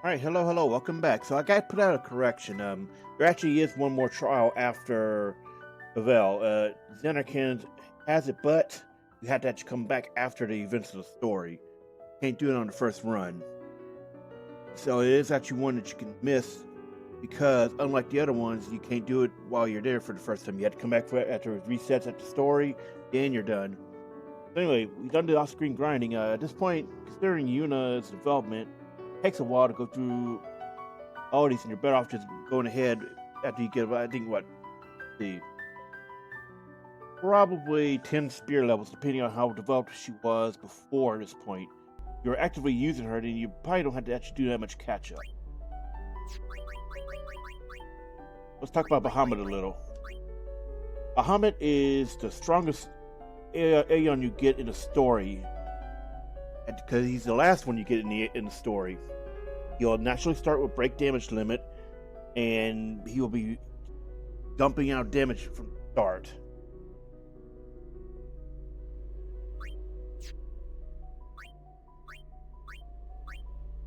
All right, hello, welcome back. So I got to put out a correction. There actually is one more trial after Bevelle. Xanarkand has it, but you have to actually come back after the events of the story. Can't do it on the first run. So it is actually one that you can miss because, unlike the other ones, you can't do it while you're there for the first time. You have to come back for it after it resets at the story, then you're done. So anyway, we've done the off-screen grinding. At this point, considering Yuna's development, it takes a while to go through all these, and you're better off just going ahead after you get, I think, probably 10 spear levels, depending on how developed she was before this point. If you're actively using her, then you probably don't have to actually do that much catch-up. Let's talk about Bahamut a little. Bahamut is the strongest Aeon you get in the story, because he's the last one you get in the story. He'll naturally start with break damage limit, and he will be dumping out damage from the start.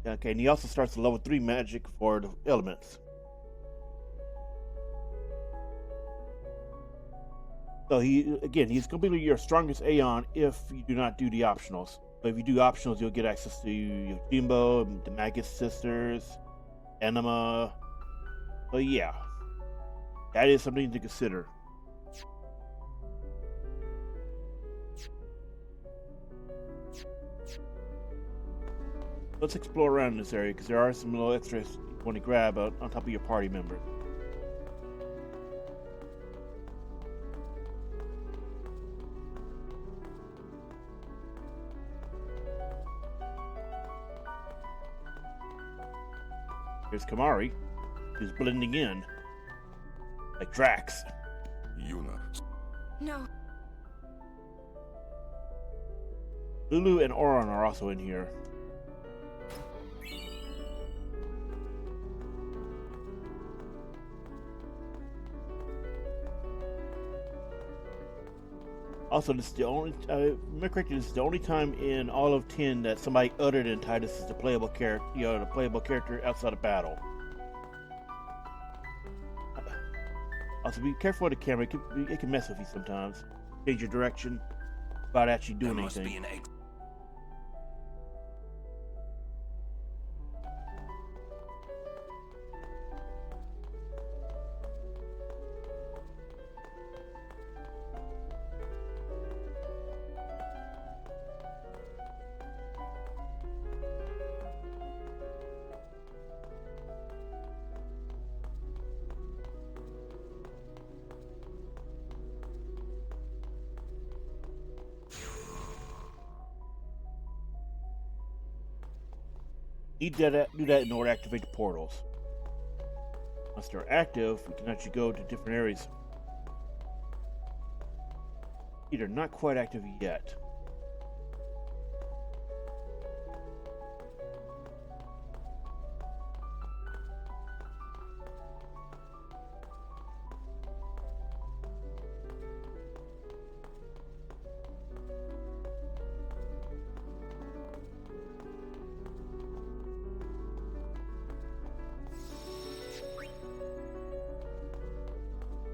Okay, and he also starts with level 3 magic for the elements. So he's completely your strongest Aeon if you do not do the optionals. But if you do optionals, you'll get access to Yojimbo, the Magus sisters, Enema. So yeah, that is something to consider. Let's explore around in this area because there are some little extras you want to grab on top of your party members. Here's Kamari, who's blending in like Drax. Yuna. No. Lulu and Oron are also in here. Also, this is the only, this is the only time in all of 10 that somebody other than Titus is the playable character, the playable character outside of battle. Also, be careful with the camera; it can mess with you sometimes. Change your direction without actually doing anything. Need to do that in order to activate the portals. Once they're active, we can actually go to different areas. They're not quite active yet.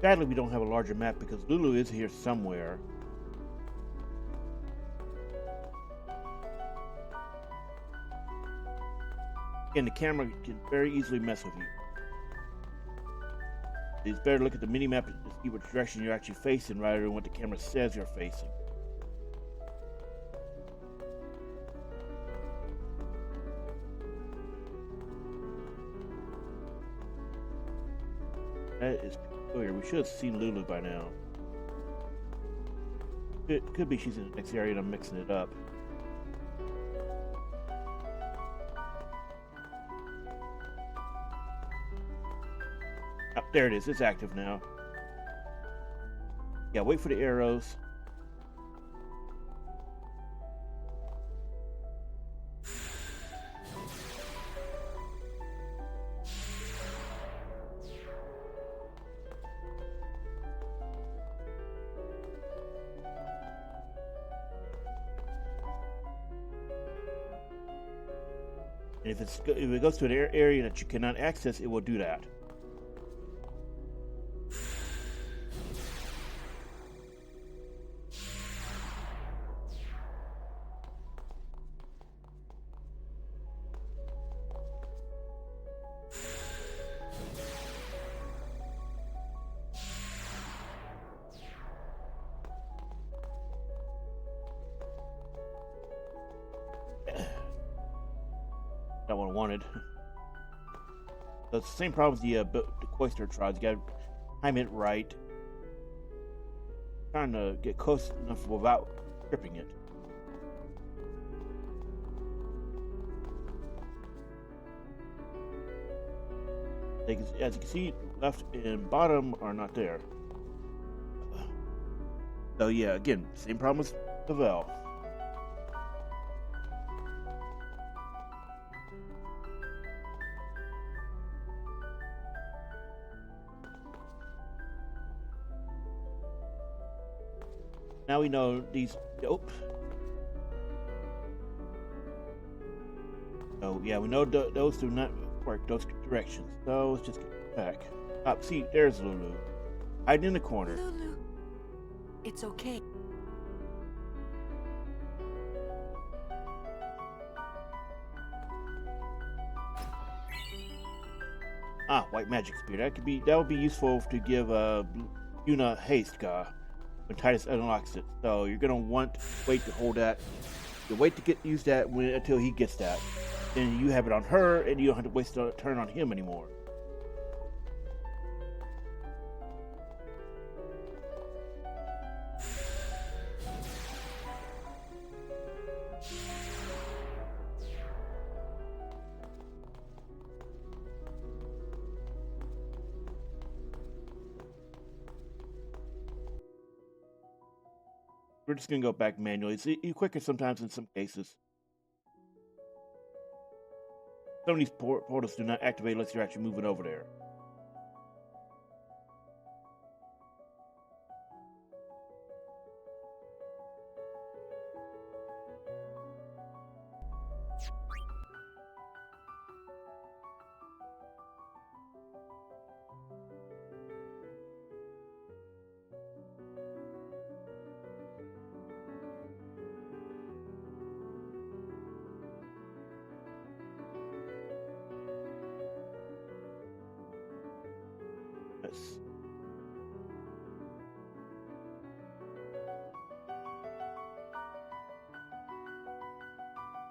Sadly, we don't have a larger map because Lulu is here somewhere. And the camera can very easily mess with you. It's better to look at the mini-map to see which direction you're actually facing rather than what the camera says you're facing. That is peculiar. We should have seen Lulu by now. It could be she's in the next area and I'm mixing it up. Oh, there it is. It's active now. Yeah, wait for the arrows. And if it goes to an area that you cannot access, it will do that. Not what I wanted. So it's the same problem with the Cloister of Trials. You gotta time it right. Trying to get close enough without tripping it. As you can see, left and bottom are not there. So yeah, again, same problem with Bevelle. Now we know these. Nope. Oh yeah, we know those do not work. Those directions. So let's just get back. Up. See, there's Lulu. Hiding in the corner. Lulu, it's okay. Ah, white magic spear. That would be useful to give Yuna haste when Titus unlocks it. So you're gonna want to wait to hold that. You wait to use that until he gets that. Then you have it on her, and you don't have to waste a turn on him anymore. We're just gonna go back manually. It's quicker sometimes in some cases. Some of these portals do not activate unless you're actually moving over there.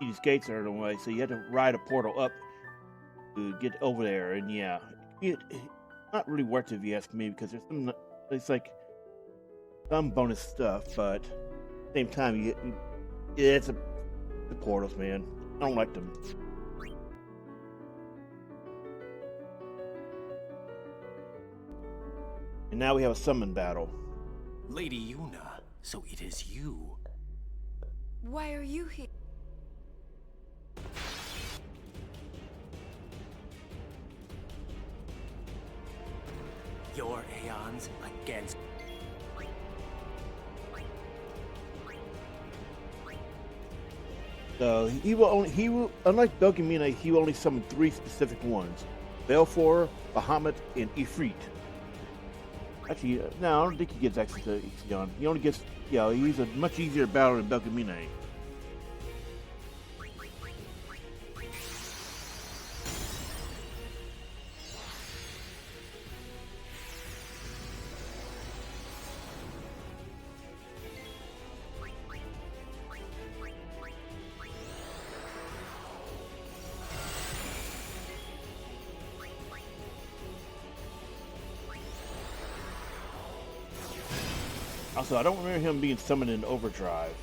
These gates are in the way, so you have to ride a portal up to get over there. And yeah, it's not really worth it if you ask me, because it's like some bonus stuff, but at the same time, it's the portals, man. I don't like them. And now we have a summon battle. Lady Yuna, so it is you. Why are you here? Your Aeons against... So he will unlike Belgemine, he will only summon 3 specific ones: Belfor, Bahamut, and Ifrit. Actually, no, I don't think he gets access to Ixion. He only gets, he's a much easier battle than Belgemine. Also, I don't remember him being summoned in Overdrive.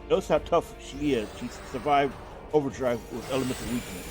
Notice how tough she is. She survived Overdrive with elemental weakness.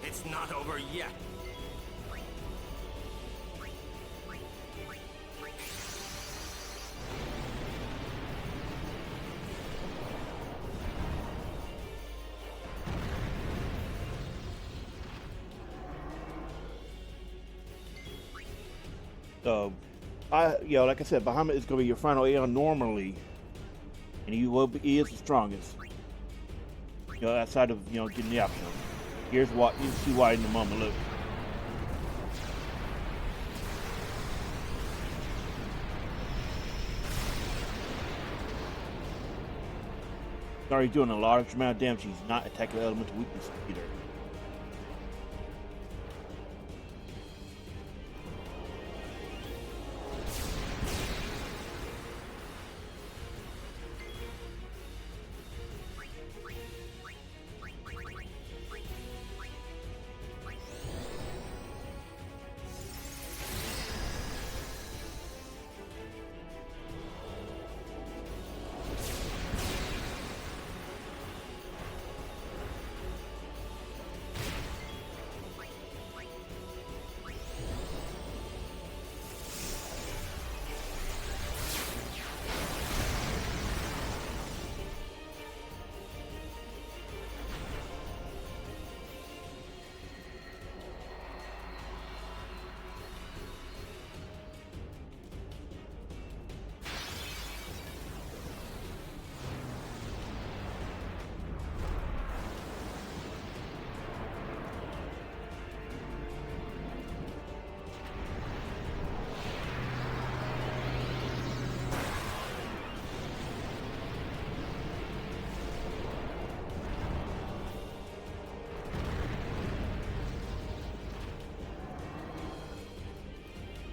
It's not over yet. So, like I said, Bahamut is going to be your final Aeon normally, and he is the strongest. Outside of getting the option. Here's what you see why in a moment. Look. He's already doing a large amount of damage. He's not attacking elemental weakness either.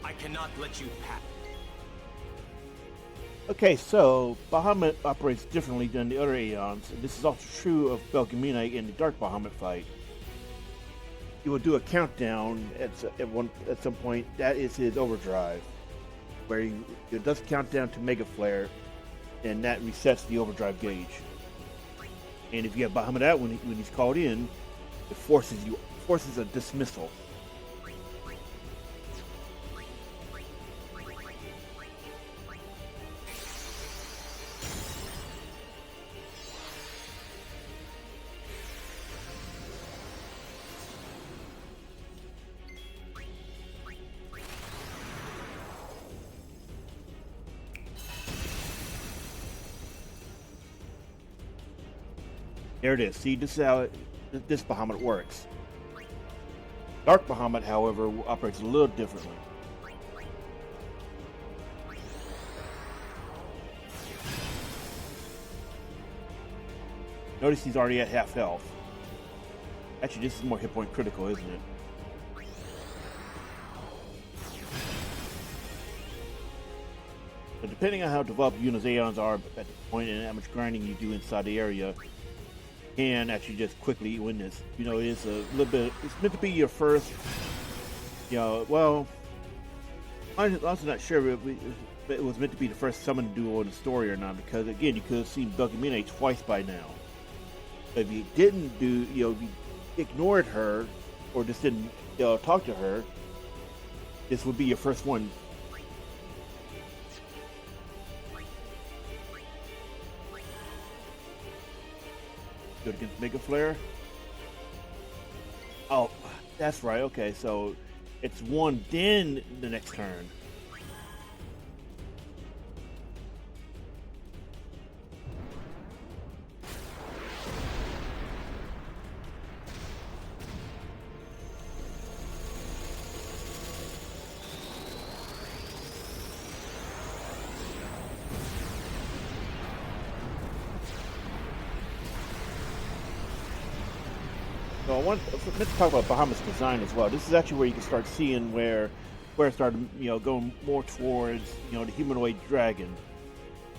I cannot let you pass. Okay, so Bahamut operates differently than the other Aeons, and this is also true of Belgemine in the Dark Bahamut fight. He will do a countdown at some point. That is his overdrive, where he does countdown to Mega Flare, and that resets the overdrive gauge. And if you have Bahamut out when he's called in, it forces a dismissal. There it is. See, this is how this Bahamut works. Dark Bahamut, however, operates a little differently. Notice he's already at half health. Actually, this is more hit point critical, isn't it? But depending on how developed Yuna's Aeons are at the point and how much grinding you do inside the area, can actually just quickly win this. It is a little bit. It's meant to be your first. Well, I'm also not sure if it was meant to be the first summon duo in the story or not, because again, you could have seen Belgemine twice by now. But if you didn't do, if you ignored her or just didn't talk to her, this would be your first one. Good against Mega Flare. Oh, that's right. Okay, so it's one, then the next turn. So let's talk about Bahamut's design as well. This is actually where you can start seeing where it started, going more towards, the humanoid dragon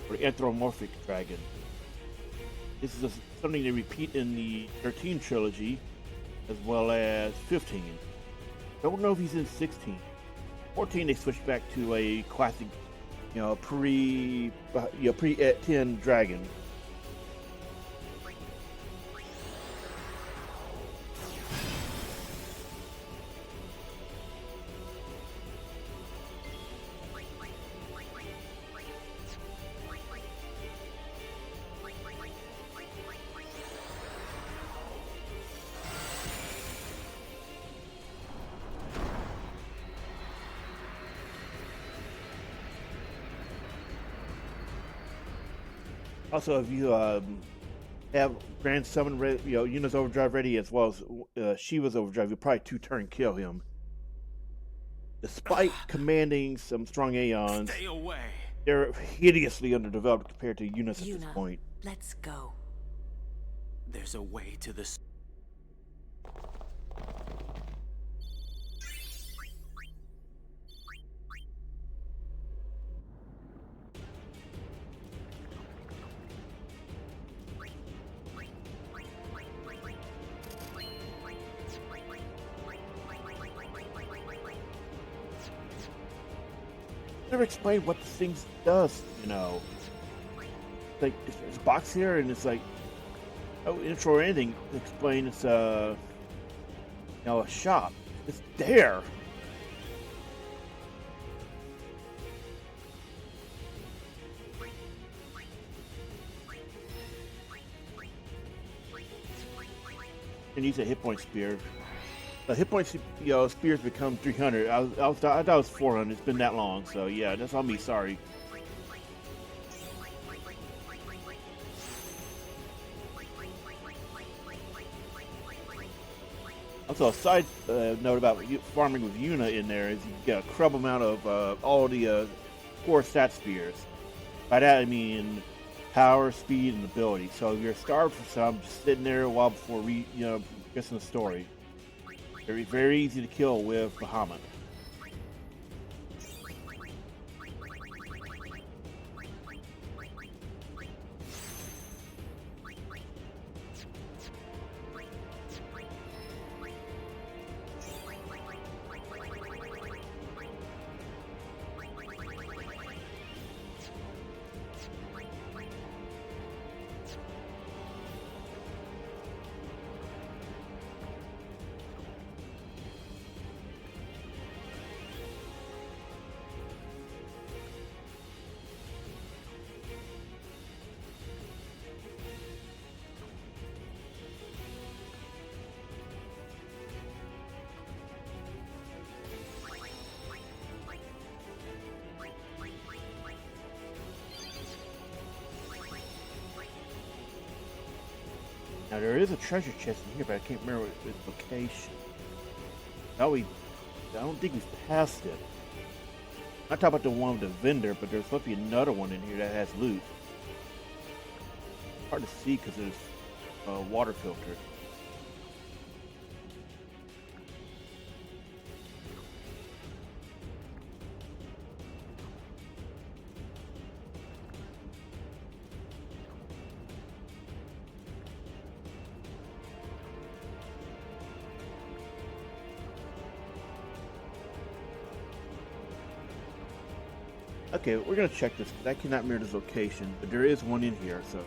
or the anthropomorphic dragon. This is something they repeat in the 13 trilogy as well as 15. Don't know if he's in 16. 14 they switched back to a classic, pre 10 dragon. Also, if you have Grand Summon ready, Yuna's Overdrive ready as well as Shiva's Overdrive, you'll probably two-turn kill him. Despite commanding some strong Aeons, Stay away. they're hideously underdeveloped compared to Yuna's at this Yuna, point. let's go. There's a way to this. Never explained what this thing does, Like, there's a box here, and it's like, oh, intro or anything to explain it's, a shop. It's there. And use a hit point spear. Hit points, spears become 300. I thought it was 400. It's been that long, so yeah, that's on me. Sorry. Also, a side note about farming with Yuna in there is you get a crumb amount of all the core stat spears. By that I mean power, speed, and ability. So if you're starved for some, just sitting there a while before guessing the story. Very, very easy to kill with Bahamut. Now there is a treasure chest in here, but I can't remember its location. I don't think we've passed it. I'm talking about the one with the vendor, but there's supposed to be another one in here that has loot. Hard to see because there's a water filter. Okay, we're gonna check this because I cannot mirror this location, but there is one in here, so.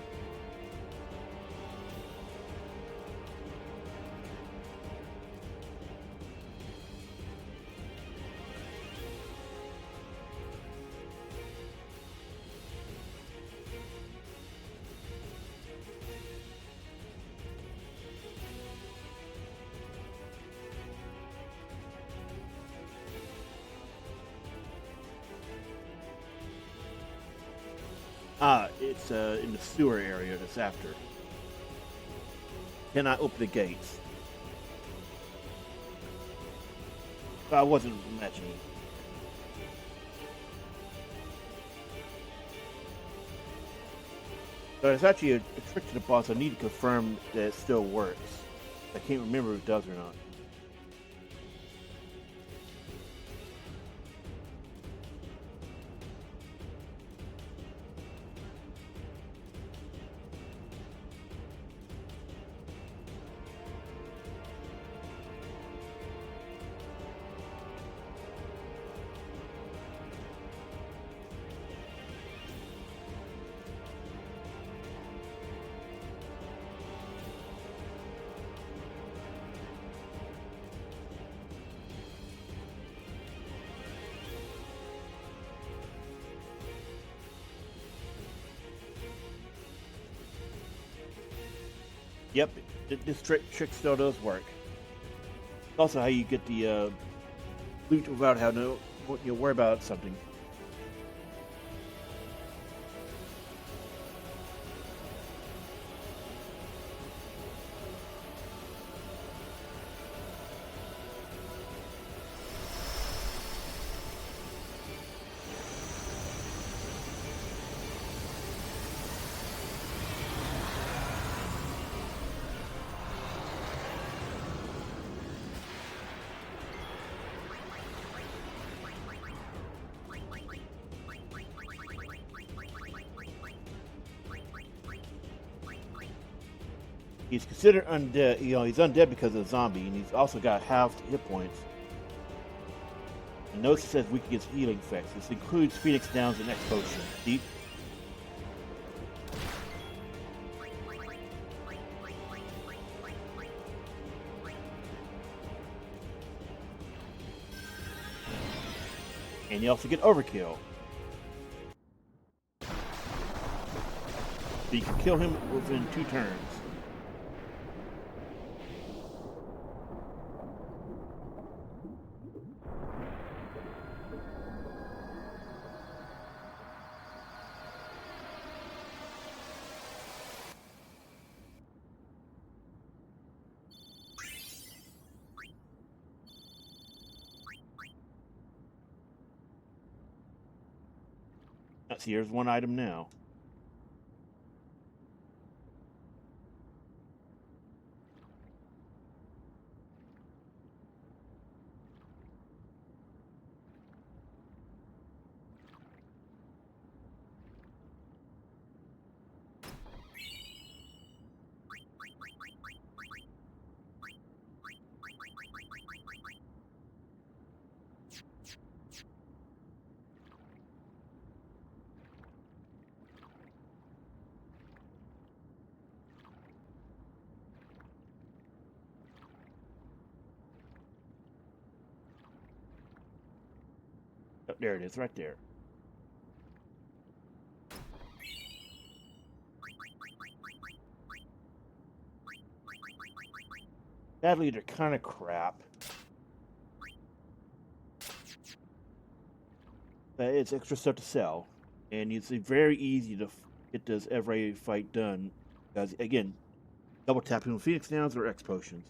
It's in the sewer area that's after. Cannot open the gates. I wasn't imagining. But it's actually a trick to the boss. I need to confirm that it still works. I can't remember if it does or not. Yep, this trick still does work. Also, how you get the loot without having to worry about something. He's considered undead. You know, he's undead because of the zombie, and he's also got halved hit points. And notice it says weak against healing effects. This includes Phoenix Downs and X Potion. Deep. And you also get Overkill. So you can kill him within 2 turns. See, here's one item now. Oh, there it is, right there. Sadly, they're kind of crap. But it's extra stuff to sell. And it's very easy to get this Evrae fight done. Because, again, double tapping with Phoenix Downs or X Potions.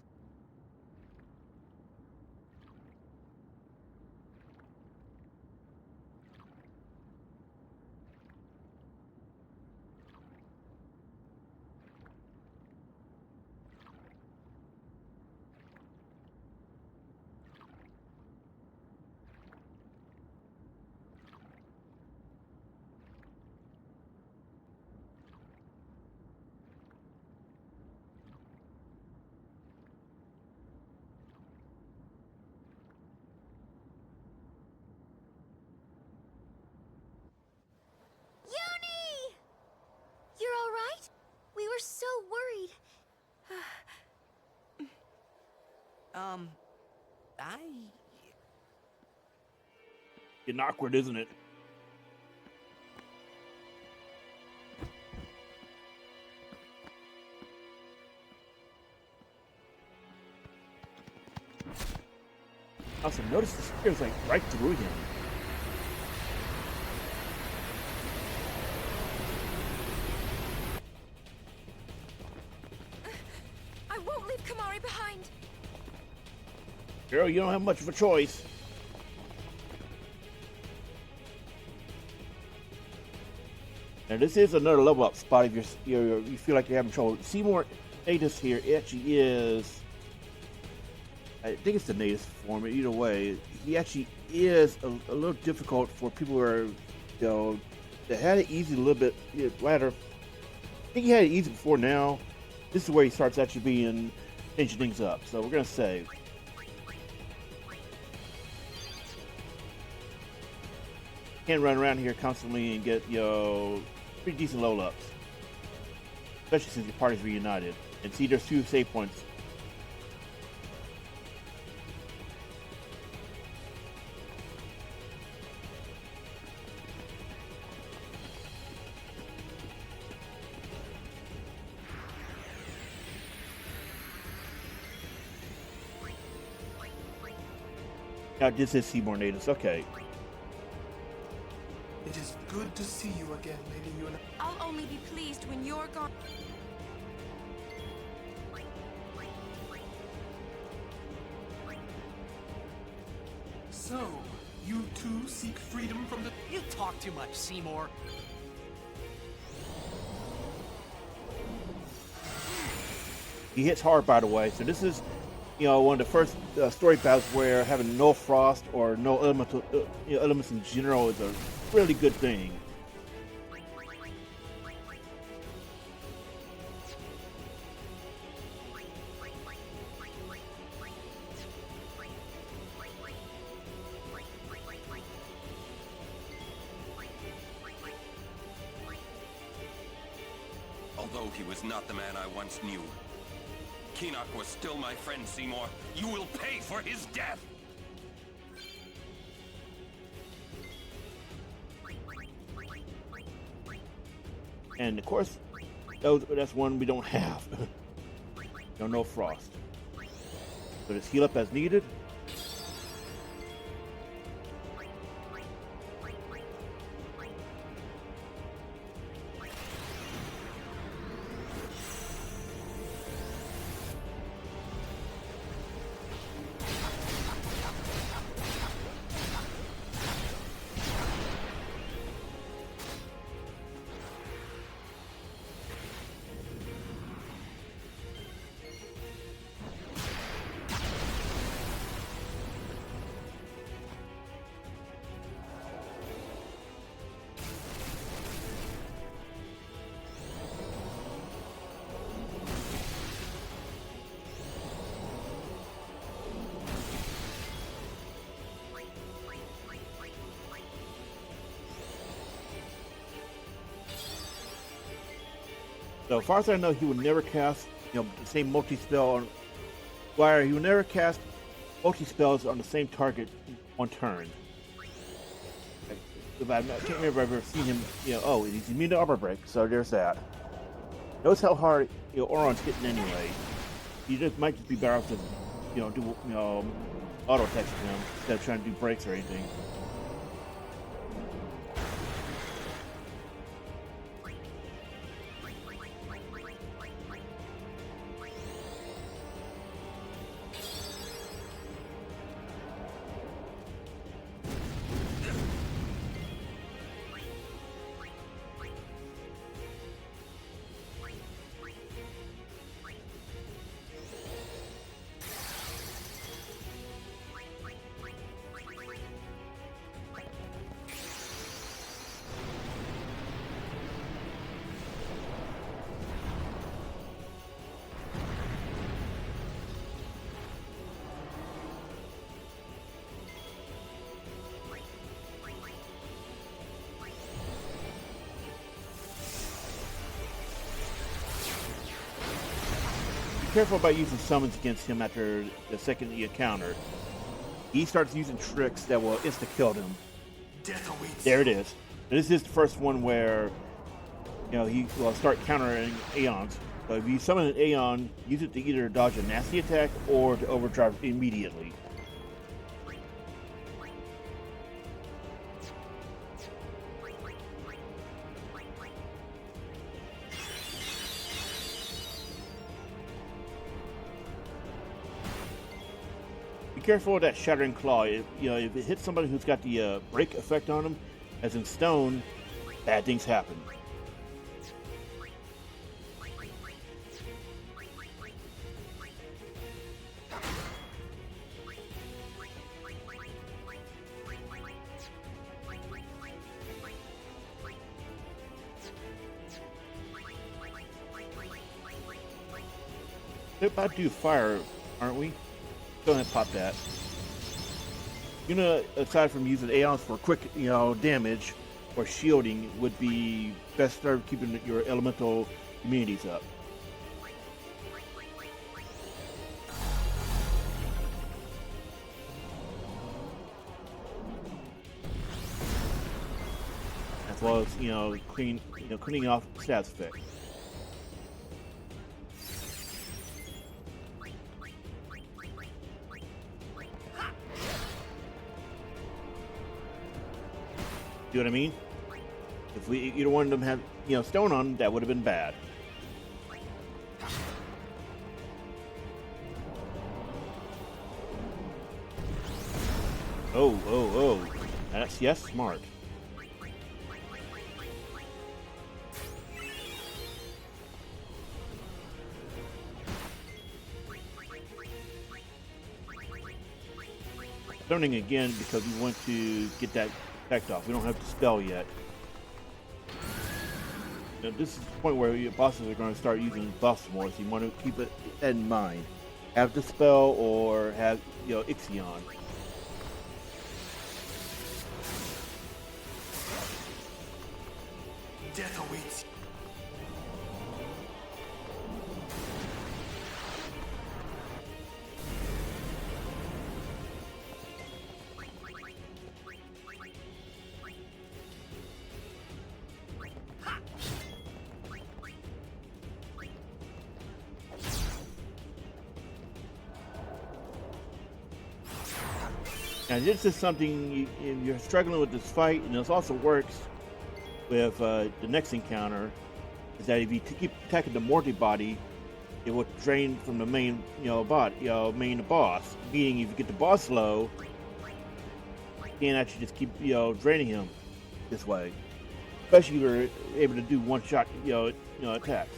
So worried. Getting awkward, isn't it? Also, notice the spear's like right through him. Girl, you don't have much of a choice. Now this is another level up spot if you feel like you're having trouble. Seymour Natus here actually is, I think it's the Natus form, either way. He actually is a little difficult for people who are, that had it easy a little bit later. I think he had it easy before now. This is where he starts actually changing things up. So we're going to say, can't run around here constantly and get pretty decent level ups, especially since your party's reunited. And see, there's 2 save points. Now this is Seymour Natus. Okay. It is good to see you again, Lady Yuna. I'll only be pleased when you're gone. So, you too seek freedom from the... You talk too much, Seymour. He hits hard, by the way. So this is, one of the first story battles where having no frost or no elements in general is a really good thing. Although he was not the man I once knew, Keenock was still my friend, Seymour. You will pay for his death! And of course, that's one we don't have. Don't know Frost. So just heal up as needed. So as far as I know, he would never cast, the same multi-spell on Squire. He would never cast multi-spells on the same target on turn. I can't remember if I've ever seen him, oh, he's immune to armor break, so there's that. Notice how hard, Auron's hitting anyway. He might just be better off to, do, auto-text him instead of trying to do breaks or anything. Careful about using summons against him after the second you encounter. He starts using tricks that will insta-kill him. Death awaits. There it is. This is the first one where, he will start countering Aeons. So if you summon an Aeon, use it to either dodge a nasty attack or to overdrive immediately. Be careful with that Shattering Claw. If it hits somebody who's got the break effect on them, as in stone, bad things happen. We're about to do fire, aren't we? Go ahead and pop that. Aside from using Aeons for quick, damage or shielding, would be best start keeping your elemental immunities up. As well as cleaning off stats effect. See what I mean? If either one of them had, stone on, that would have been bad. Oh. Yes, smart. Stoning again because we want to get that effect off. We don't have to spell yet. This is the point where your bosses are going to start using buffs more, so you want to keep it in mind. Have the spell or have Ixion. Death awaits. And this is something you're struggling with this fight, and this also works with the next encounter. Is that if you keep attacking the Morty body, it will drain from the main, main boss. Meaning, if you get the boss low, you can actually just keep, draining him this way. Especially if you're able to do one-shot, attacks.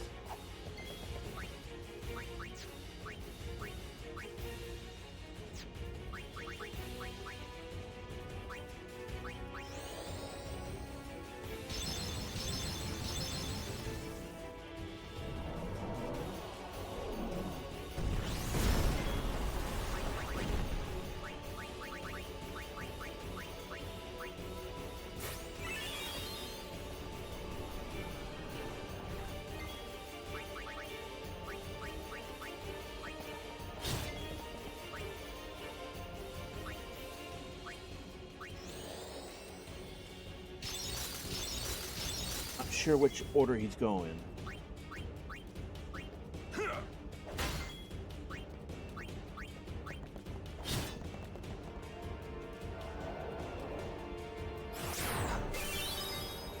Sure which order he's going.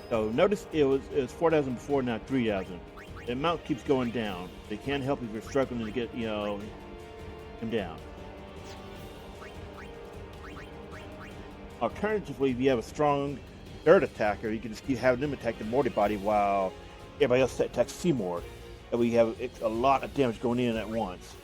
So notice it was 4,000 before, now 3,000. The amount keeps going down. They can't help if you're struggling to get him down. Alternatively, if you have a strong third attacker, you can just keep having them attack the Morty body while everybody else attacks Seymour. And we have a lot of damage going in at once.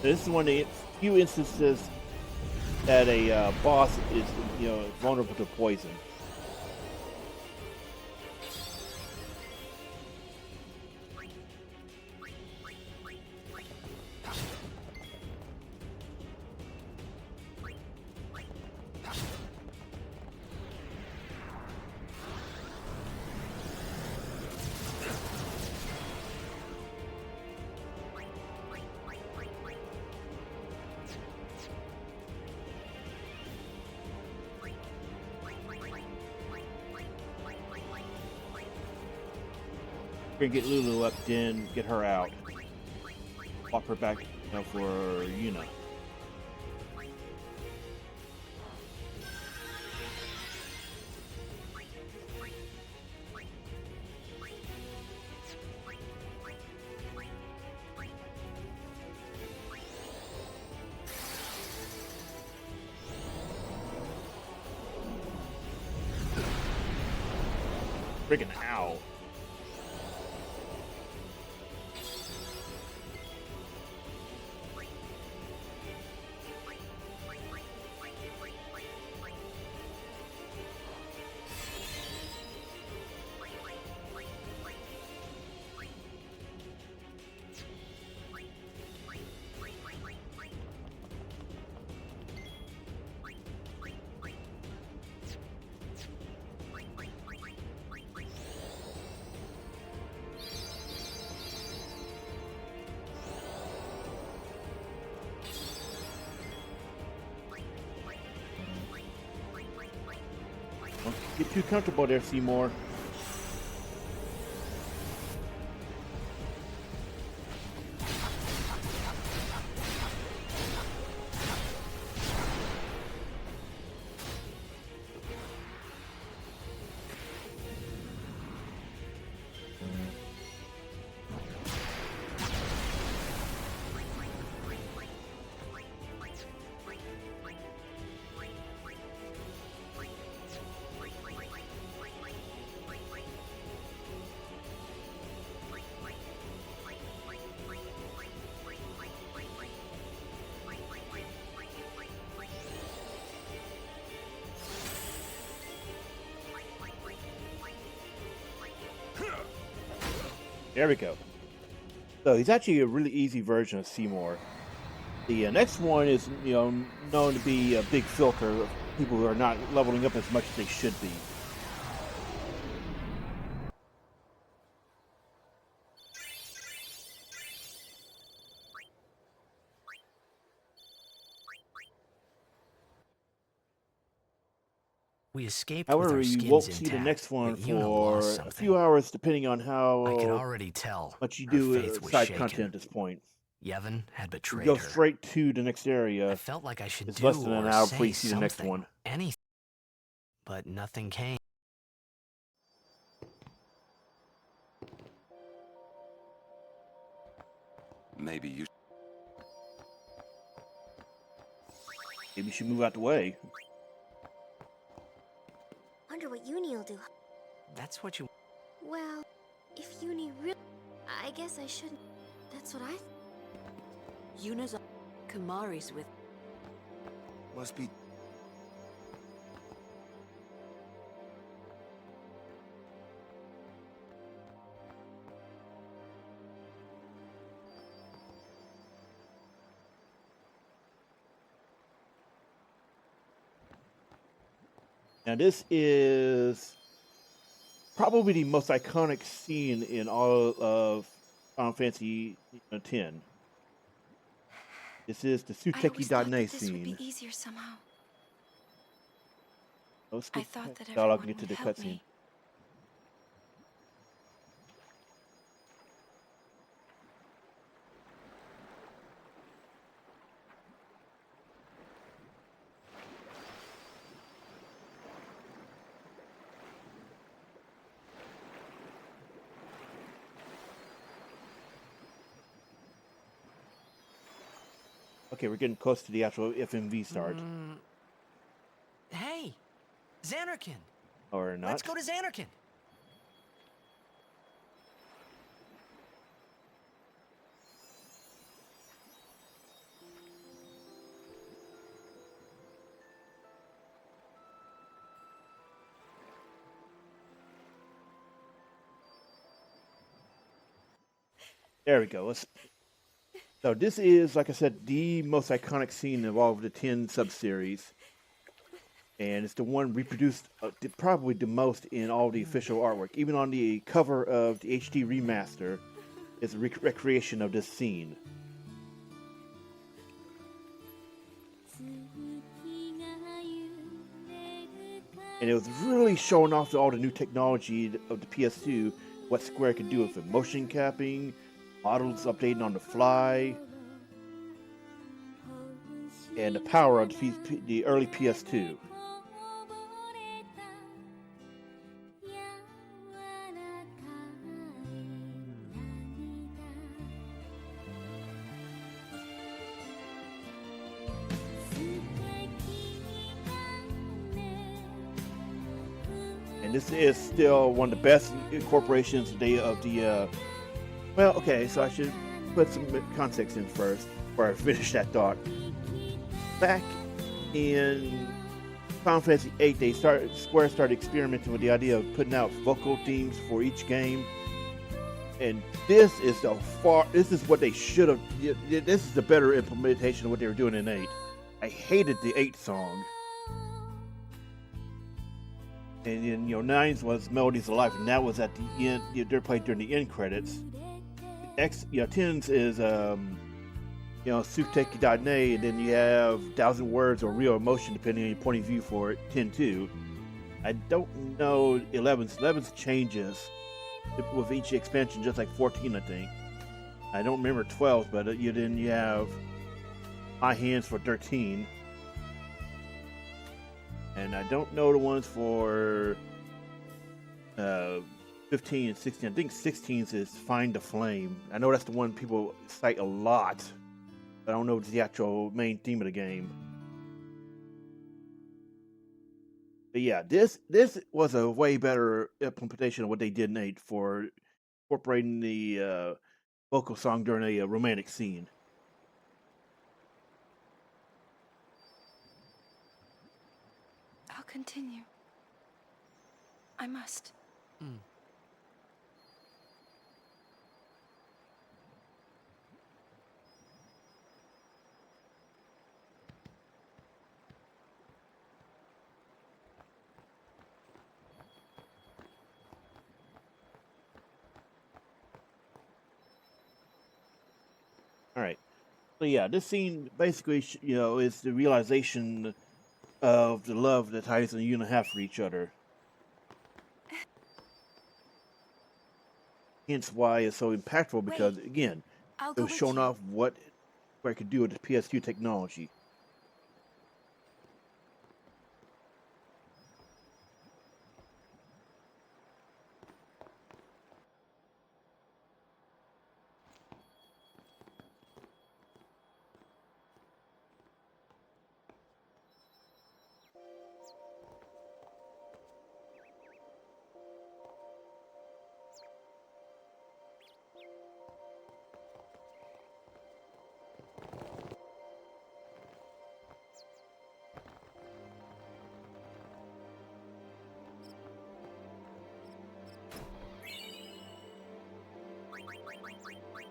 This is one of the few instances that a boss is, vulnerable to poison. We're gonna get Lulu up, then get her out. Swap her back for Yuna. Freaking owl. Don't get too comfortable there, Seymour. There we go. So he's actually a really easy version of Seymour. The next one is, known to be a big filter of people who are not leveling up as much as they should be. We escaped with However, our you skins won't see intact, the next one but Yuna lost for something. a few hours, depending on I could how already tell much you her do faith was side shaken. content at this point. Yevon had You betrayed go her. straight to the next I area. felt like I should It's do less than an or hour before say you see the next something, one. anything, but nothing came. Maybe you... Maybe you should move out the way. Wonder what Uni will do. That's what you... Well, if Uni really... I guess I shouldn't... That's what I... Yuna's... Kamari's with... Must be... Now this is probably the most iconic scene in all of Final Fantasy X. This is the I always Suteki da thought Ne that this would be scene. easier somehow. Let's I skip thought that dialogue everyone and get to would the help cutscene. me. Okay, we're getting close to the actual FMV start. Hey, Xanarkin! Or not. Let's go to Xanarkin! There we go. So this is, like I said, the most iconic scene of all of the 10 sub-series. And it's the one reproduced probably the most in all the official artwork. Even on the cover of the HD Remaster, it's a recreation of this scene. And it was really showing off to all the new technology of the PS2, what Square could do with it. Motion capping, models updating on the fly, and the power of the early PS2. And this is still one of the best incorporations today of the well, okay, so I should put some context in first before I finish that thought. Back in Final Fantasy VIII, Square started experimenting with the idea of putting out vocal themes for each game, and this is what they should have. This is the better implementation of what they were doing in 8. I hated the 8 song, and then 9's was Melodies of Life, and that was at the end. They're played during the end credits. 10's is Suteki da Ne, and then you have 1,000 Words or Real Emotion, depending on your point of view for it. 10-2. I don't know 11's. 11's changes with each expansion, just like 14, I think. I don't remember 12's, but then you have High Hands for 13. And I don't know the ones for 15 and 16. I think 16's is Find the Flame. I know that's the one people cite a lot. I don't know if it's the actual main theme of the game. But yeah, this was a way better implementation of what they did in 8 for incorporating the vocal song during a romantic scene. I'll continue. I must. All right. So yeah, this scene basically, is the realization of the love that Titus and Yuna have for each other. Hence why it's so impactful, because again, I'll it go was with showing you. off what it could do with the PS2 technology.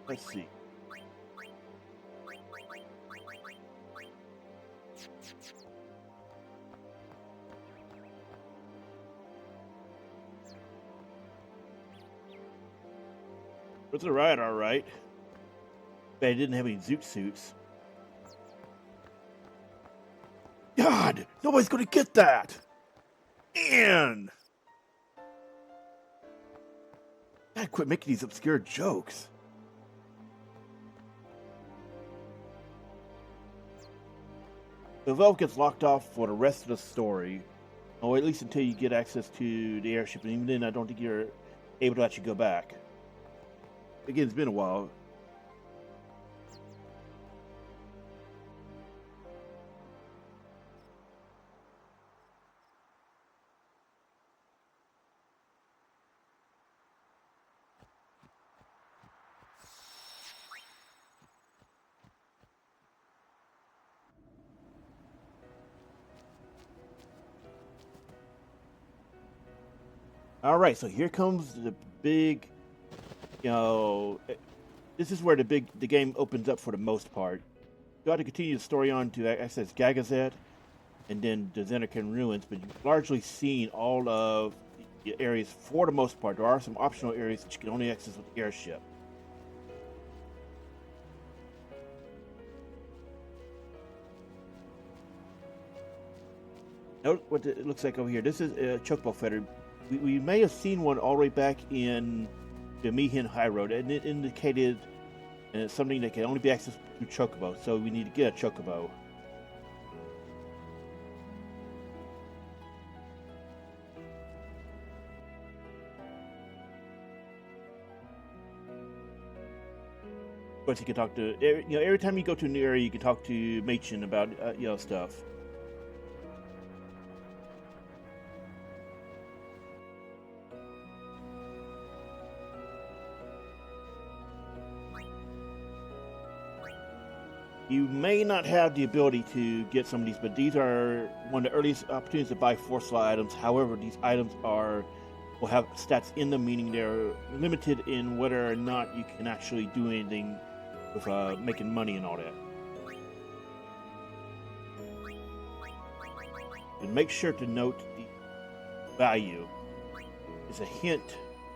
Let's see. It's all right. But I didn't have any zoot suits. God, nobody's gonna get that. Man, gotta quit making these obscure jokes. Bevelle gets locked off for the rest of the story, or at least until you get access to the airship, and even then I don't think you're able to actually go back. Again, it's been a while. All right, so here comes the big, this is where the game opens up for the most part. You got to continue the story on to access Gagazet, and then the Xenarcan ruins, but you've largely seen all of the areas for the most part. There are some optional areas that you can only access with the airship. Note what it looks like over here. This is a Chocobo feather. We may have seen one all the way back in the Mihin High Road, and it indicated something that can only be accessed through Chocobo, so we need to get a Chocobo. Of course, you can talk to every time you go to a new area, you can talk to Machen about stuff. You may not have the ability to get some of these, but these are one of the earliest opportunities to buy force items. However, these items will have stats in them, meaning they're limited in whether or not you can actually do anything with making money and all that. And make sure to note the value. It's a hint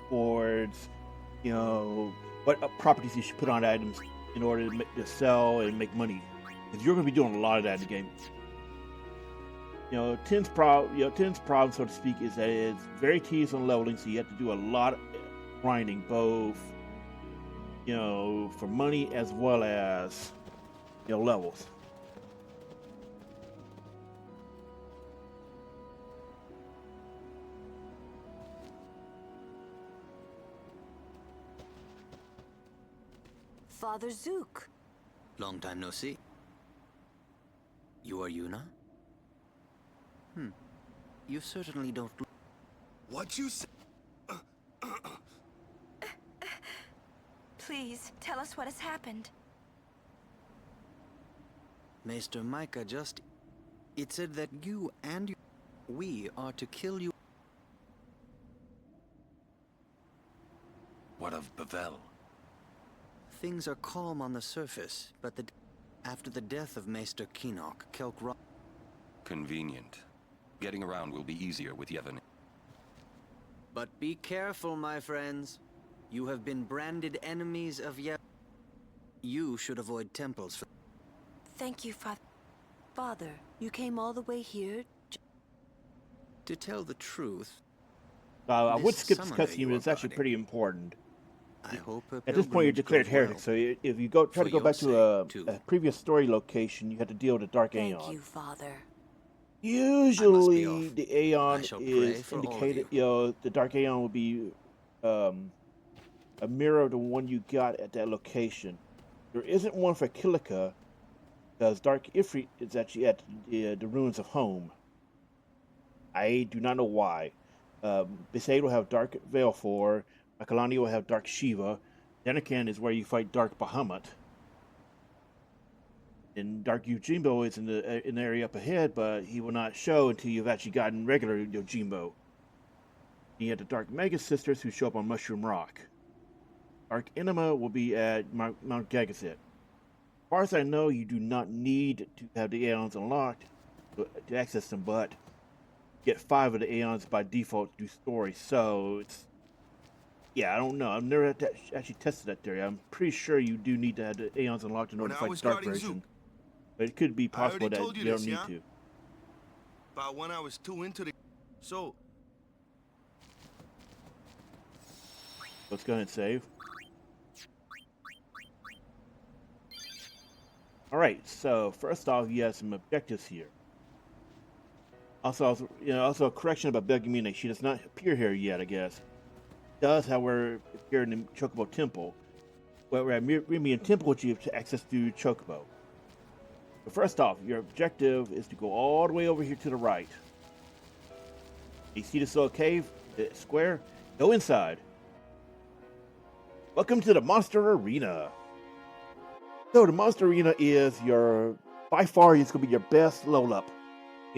towards, what properties you should put on items in order to sell and make money, because you're going to be doing a lot of that in the game. Ten's problem, so to speak, is that it's very tedious on leveling, so you have to do a lot of grinding, both for money as well as levels. Father Zook. Long time no see. You are Yuna? You certainly don't look... What you say? Please, tell us what has happened. Maester Micah just... It said that you and we are to kill you. What of Bevelle? Things are calm on the surface, but after the death of Maester Kinok, Convenient. Getting around will be easier with Yevon. But be careful, my friends. You have been branded enemies of You should avoid temples. Thank you, Father. Father, you came all the way here? To tell the truth, I would This skip this summoner cutscene, you but are it's actually guarding. pretty important. I hope a At this point, you're pilgrimage declared goes heretic, well. so if you try For to go your back to sake, too. a previous story location, you have to deal with the Dark Thank Aeon. you, Father. Usually, off. the Aeon shall pray is for all of indicated, you. the Dark Aeon will be a mirror of the one you got at that location. There isn't one for Kilika, because Dark Ifrit is actually at the ruins of home. I do not know why. Besaid will have Dark Veilfor, Macalania will have Dark Shiva, Denikan is where you fight Dark Bahamut. And Dark Yojimbo is in the area up ahead, but he will not show until you've actually gotten regular Yojimbo. You have the Dark Mega Sisters who show up on Mushroom Rock. Dark Enema will be at Mount Gagazet. As far as I know, you do not need to have the Aeons unlocked to access them, but get 5 of the Aeons by default to do story. So it's, yeah, I don't know. I've never actually tested that theory. I'm pretty sure you do need to have the Aeons unlocked in order to When I fight was the Dark guarding version. Zook, But it could be I possible already that told you you don't this, need yeah? to. but when I was too into the... So, Let's go ahead and save. Alright, so first off, you have some objectives here. Also, a correction about Belgemine. She does not appear here yet, I guess. Does, however, appear in the Chocobo Temple. Where at Remiem Temple, you have access to Chocobo. But first off, your objective is to go all the way over here to the right. You see this little cave, the square? Go inside. Welcome to the Monster Arena. So the Monster Arena is by far, it's going to be your best level up,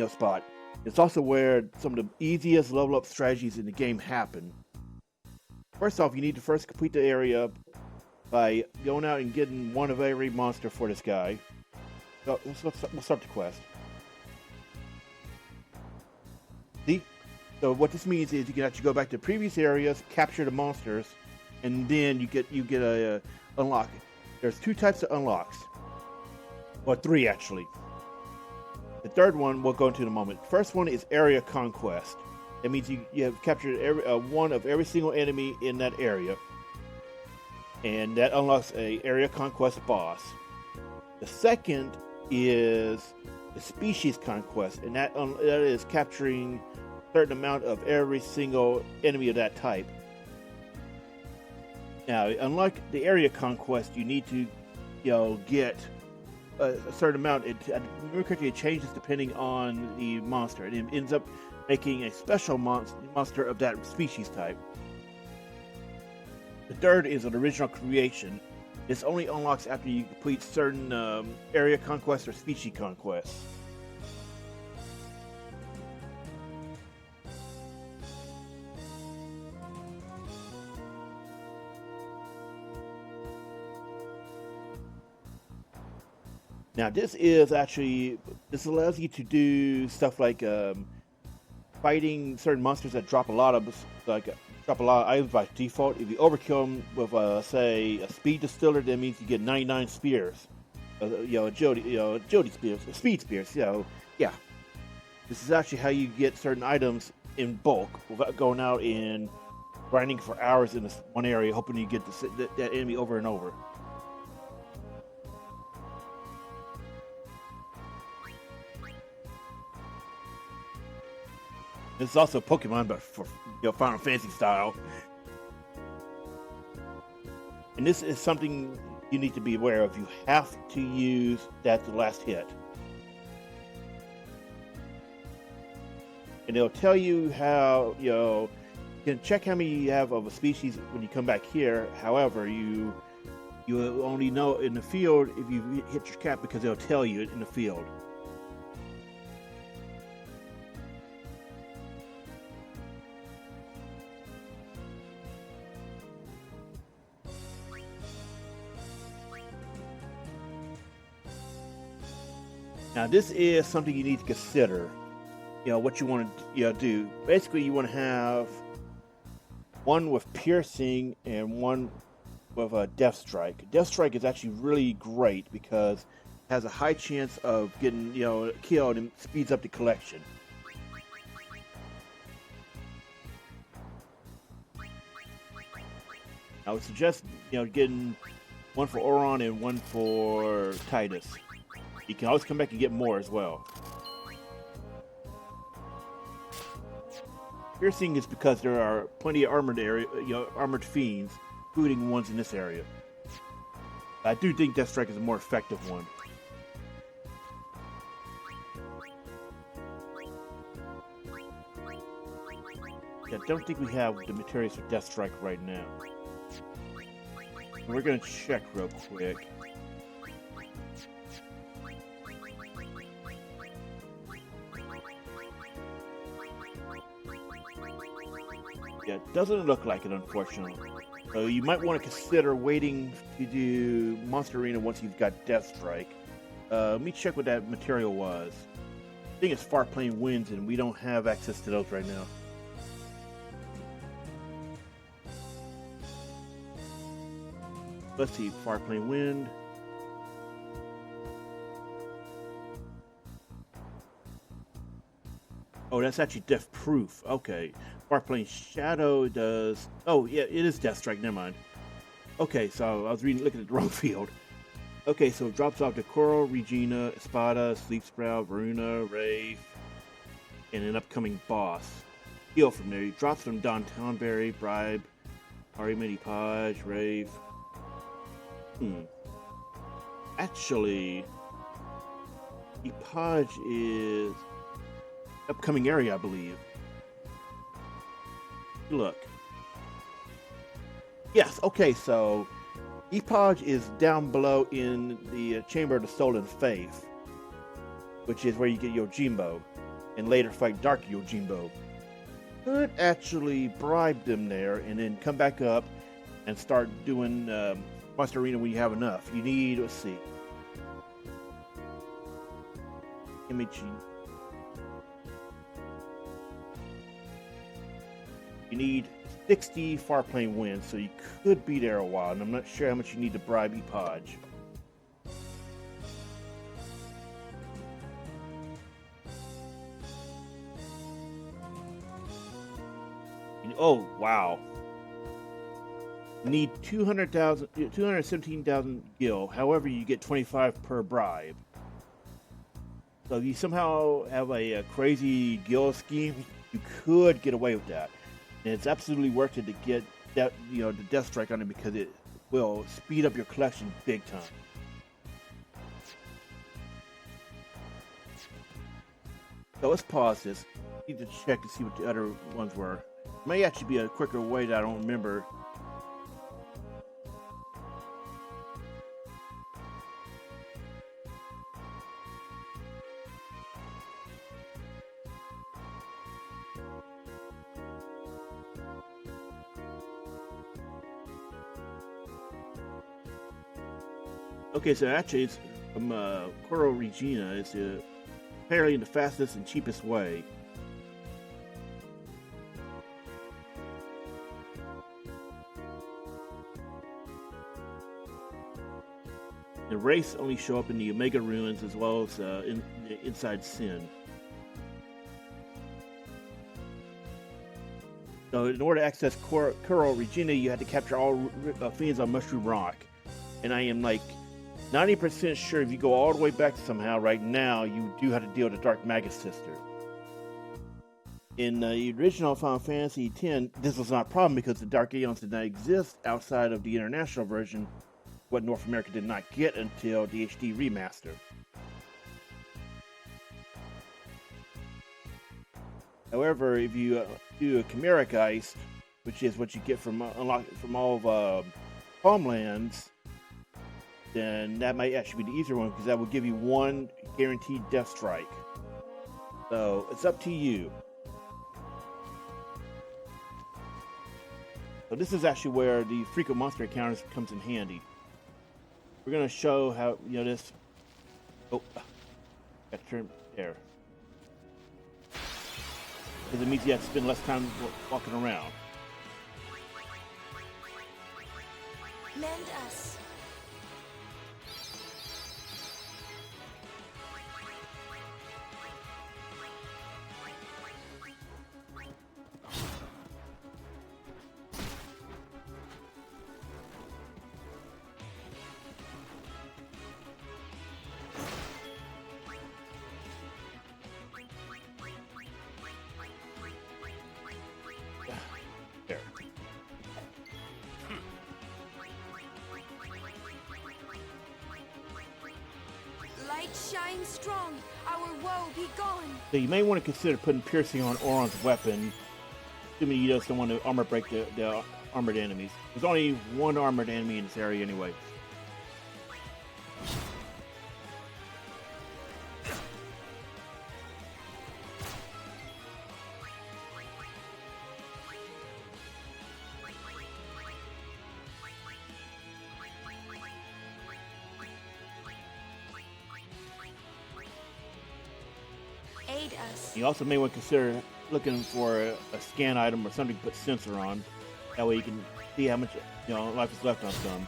spot. It's also where some of the easiest level up strategies in the game happen. First off, you need to first complete the area by going out and getting one of every monster for this guy. So we'll start the quest. See? So what this means is you can actually go back to previous areas, capture the monsters, and then you get a unlock. There's 2 types of unlocks, or 3 actually. The third one we'll go into in a moment. First one is area conquest. That means you have captured one of every single enemy in that area, and that unlocks a area conquest boss. The second is the species conquest, and that is capturing a certain amount of every single enemy of that type. Now, unlike the area conquest, you need to, get a certain amount. Remember correctly, it changes depending on the monster. It ends up making a special monster of that species type. The third is an original creation. This only unlocks after you complete certain area conquests or species conquests. Now, this allows you to do stuff like fighting certain monsters that drop a lot of items by default. If you overkill them with, say, a speed distiller, that means you get 99 spears. Jody spears, speed spears. Yeah. This is actually how you get certain items in bulk without going out and grinding for hours in this one area, hoping you get that enemy over and over. This is also Pokemon, but for Final Fantasy style. And this is something you need to be aware of. You have to use that the last hit. And it'll tell you how, you can check how many you have of a species when you come back here. However, you only know in the field if you hit your cap, because it'll tell you in the field. Now, this is something you need to consider. What you want to do. Basically, you want to have one with piercing and one with a death strike. Death strike is actually really great because has a high chance of getting, killed and speeds up the collection. I would suggest, getting one for Oron and one for Titus. You can always come back and get more as well. Piercing is because there are plenty of armored fiends, including ones in this area. I do think Death Strike is a more effective one. I don't think we have the materials for Death Strike right now. We're gonna check real quick. Yeah, it doesn't look like it, unfortunately. So you might want to consider waiting to do Monster Arena once you've got Death Strike. Let me check what that material was. I think it's Far Plane Winds, and we don't have access to those right now. Let's see, Far Plane Wind. Oh, that's actually Death Proof. Okay. Far Plane Shadow does... Oh, yeah, it is Death Strike. Never mind. Okay, so I was looking at the wrong field. Okay, so it drops off to Coral, Regina, Espada, Sleep Sprout, Varuna, Wraith, and an upcoming boss. Heal from there. He drops from Don Townberry, Bribe, Arimini Page, Wraith. Actually, Epage is upcoming area, I believe. Look. Yes, okay, so Epage is down below in the Chamber of the Stolen Fayth, which is where you get Yojimbo, and later fight Dark Yojimbo. Could actually bribe them there and then come back up and start doing Monster Arena when you have enough. You need, let's see, imaging. You need 60 Far Plane Winds, so you could be there a while, and I'm not sure how much you need to bribe Epage. Oh, wow. Need 217,000 gil. However, you get 25 per bribe. So if you somehow have a crazy gil scheme, you could get away with that. And it's absolutely worth it to get that, the Death Strike on it, because it will speed up your collection big time. So let's pause this. Need to check and see what the other ones were. It may actually be a quicker way that I don't remember. Okay, so actually it's from Coral Regina. It's apparently the fastest and cheapest way. The Wraiths only show up in the Omega Ruins as well as in the Inside Sin. So in order to access Coral Regina, you had to capture all fiends on Mushroom Rock. And I am like 90% sure if you go all the way back somehow right now, you do have to deal with the Dark Magus Sister. In the original Final Fantasy X, this was not a problem because the Dark Aeons did not exist outside of the international version, what North America did not get until the HD Remaster. However, if you do a Chimera Geist, which is what you get from all of Homelands, then that might actually be the easier one, because that will give you one guaranteed Death Strike. So it's up to you. So this is actually where the frequent monster encounters comes in handy. We're gonna show how this. Oh, got to turn there, because it means you have to spend less time walking around. Mend us. strong. Our woe be gone. So you may want to consider putting piercing on Auron's weapon, assuming you just don't want to armor break the armored enemies. There's only one armored enemy in this area anyway. Aid us. You also may want to consider looking for a scan item or something to put sensor on. That way you can see how much life is left on some.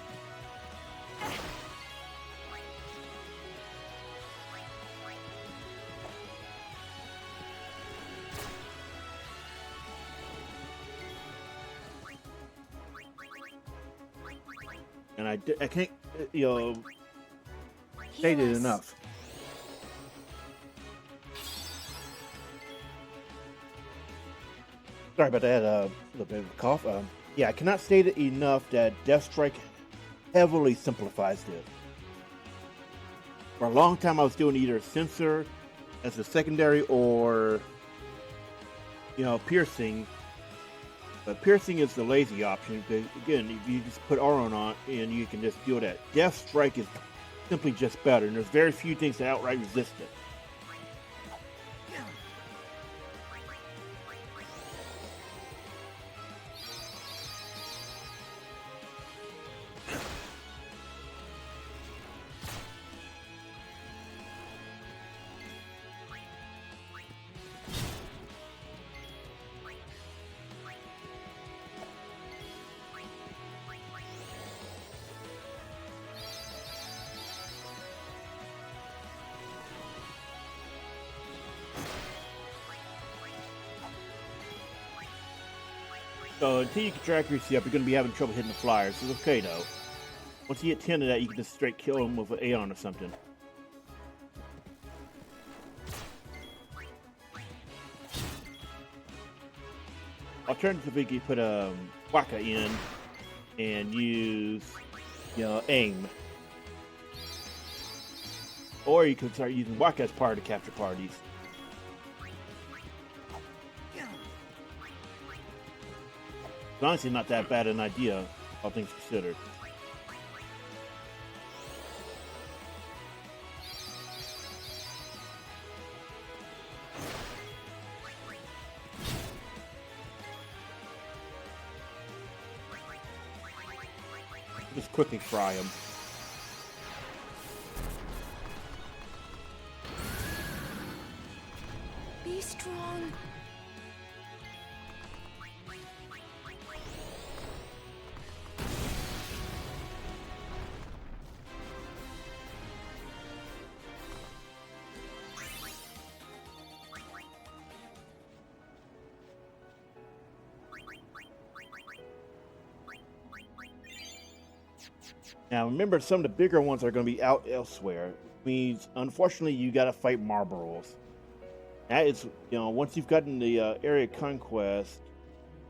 And I can't state it enough. Sorry about that, a little bit of a cough. Yeah, I cannot state it enough that Death Strike heavily simplifies this. For a long time, I was doing either Sensor as a secondary or, Piercing. But Piercing is the lazy option, because, again, if you just put Auron on, and you can just do that. Death Strike is simply just better, and there's very few things that outright resist it. So until you get your accuracy up, you're going to be having trouble hitting the flyers. It's okay though. Once you get 10 of that, you can just straight kill them with an Aeon or something. Alternatively, you put a Waka in and use, aim. Or you can start using Waka as part of the capture parties. It's honestly not that bad an idea, all things considered. Just quickly fry them. Be strong. Now remember, some of the bigger ones are going to be out elsewhere. Which means, unfortunately, you got to fight Marlboros. That is, once you've gotten the area conquest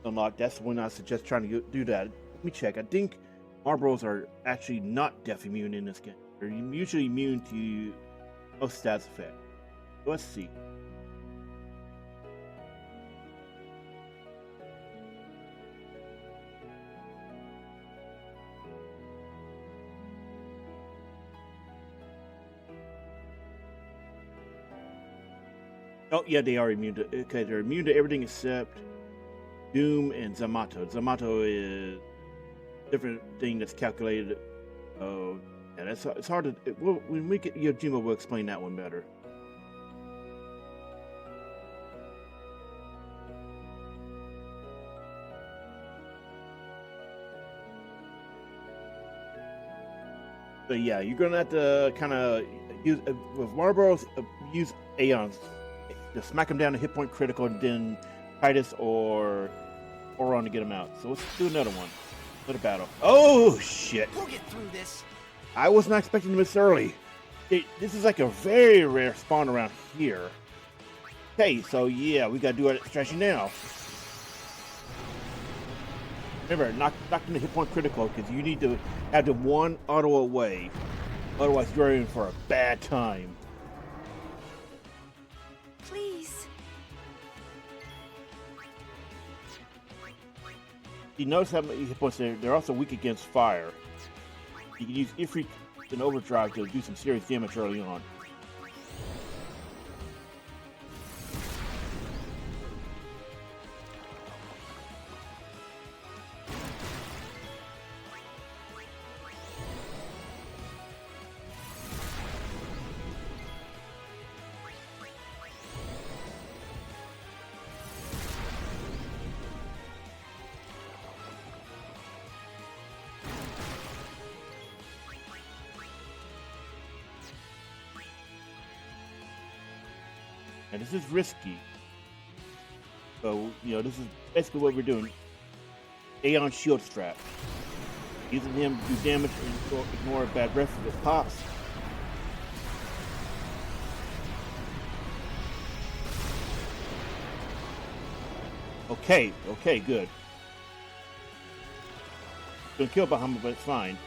unlocked, that's when I suggest trying to do that. Let me check. I think Marlboros are actually not death immune in this game. They're usually immune to most stats effect. Let's see. Oh, yeah, they are immune to... Okay, they're immune to everything except Doom and Zamato. Zamato is a different thing that's calculated. Oh, yeah, it's hard to... when we get Yojimbo, will explain that one better. So yeah, you're going to have to kind of use... with Marlboros, use Aeons. Just smack them down to hit point critical, and then Titus or Auron to get them out. So let's do another one. Another battle. Oh, shit. We'll get through this. I was not expecting to miss early. This is like a very rare spawn around here. Okay, so yeah, we gotta do our strategy now. Remember, knock them to hit point critical, because you need to have the one auto away. Otherwise, you're in for a bad time. Please. You notice how many hit points they're also weak against fire. You can use Ifrit and Overdrive to do some serious damage early on. And this is risky. So, this is basically what we're doing. Aeon Shield Strap. Using him to do damage and ignore bad breath if it pops. Okay, good. Gonna kill Bahamut, but it's fine.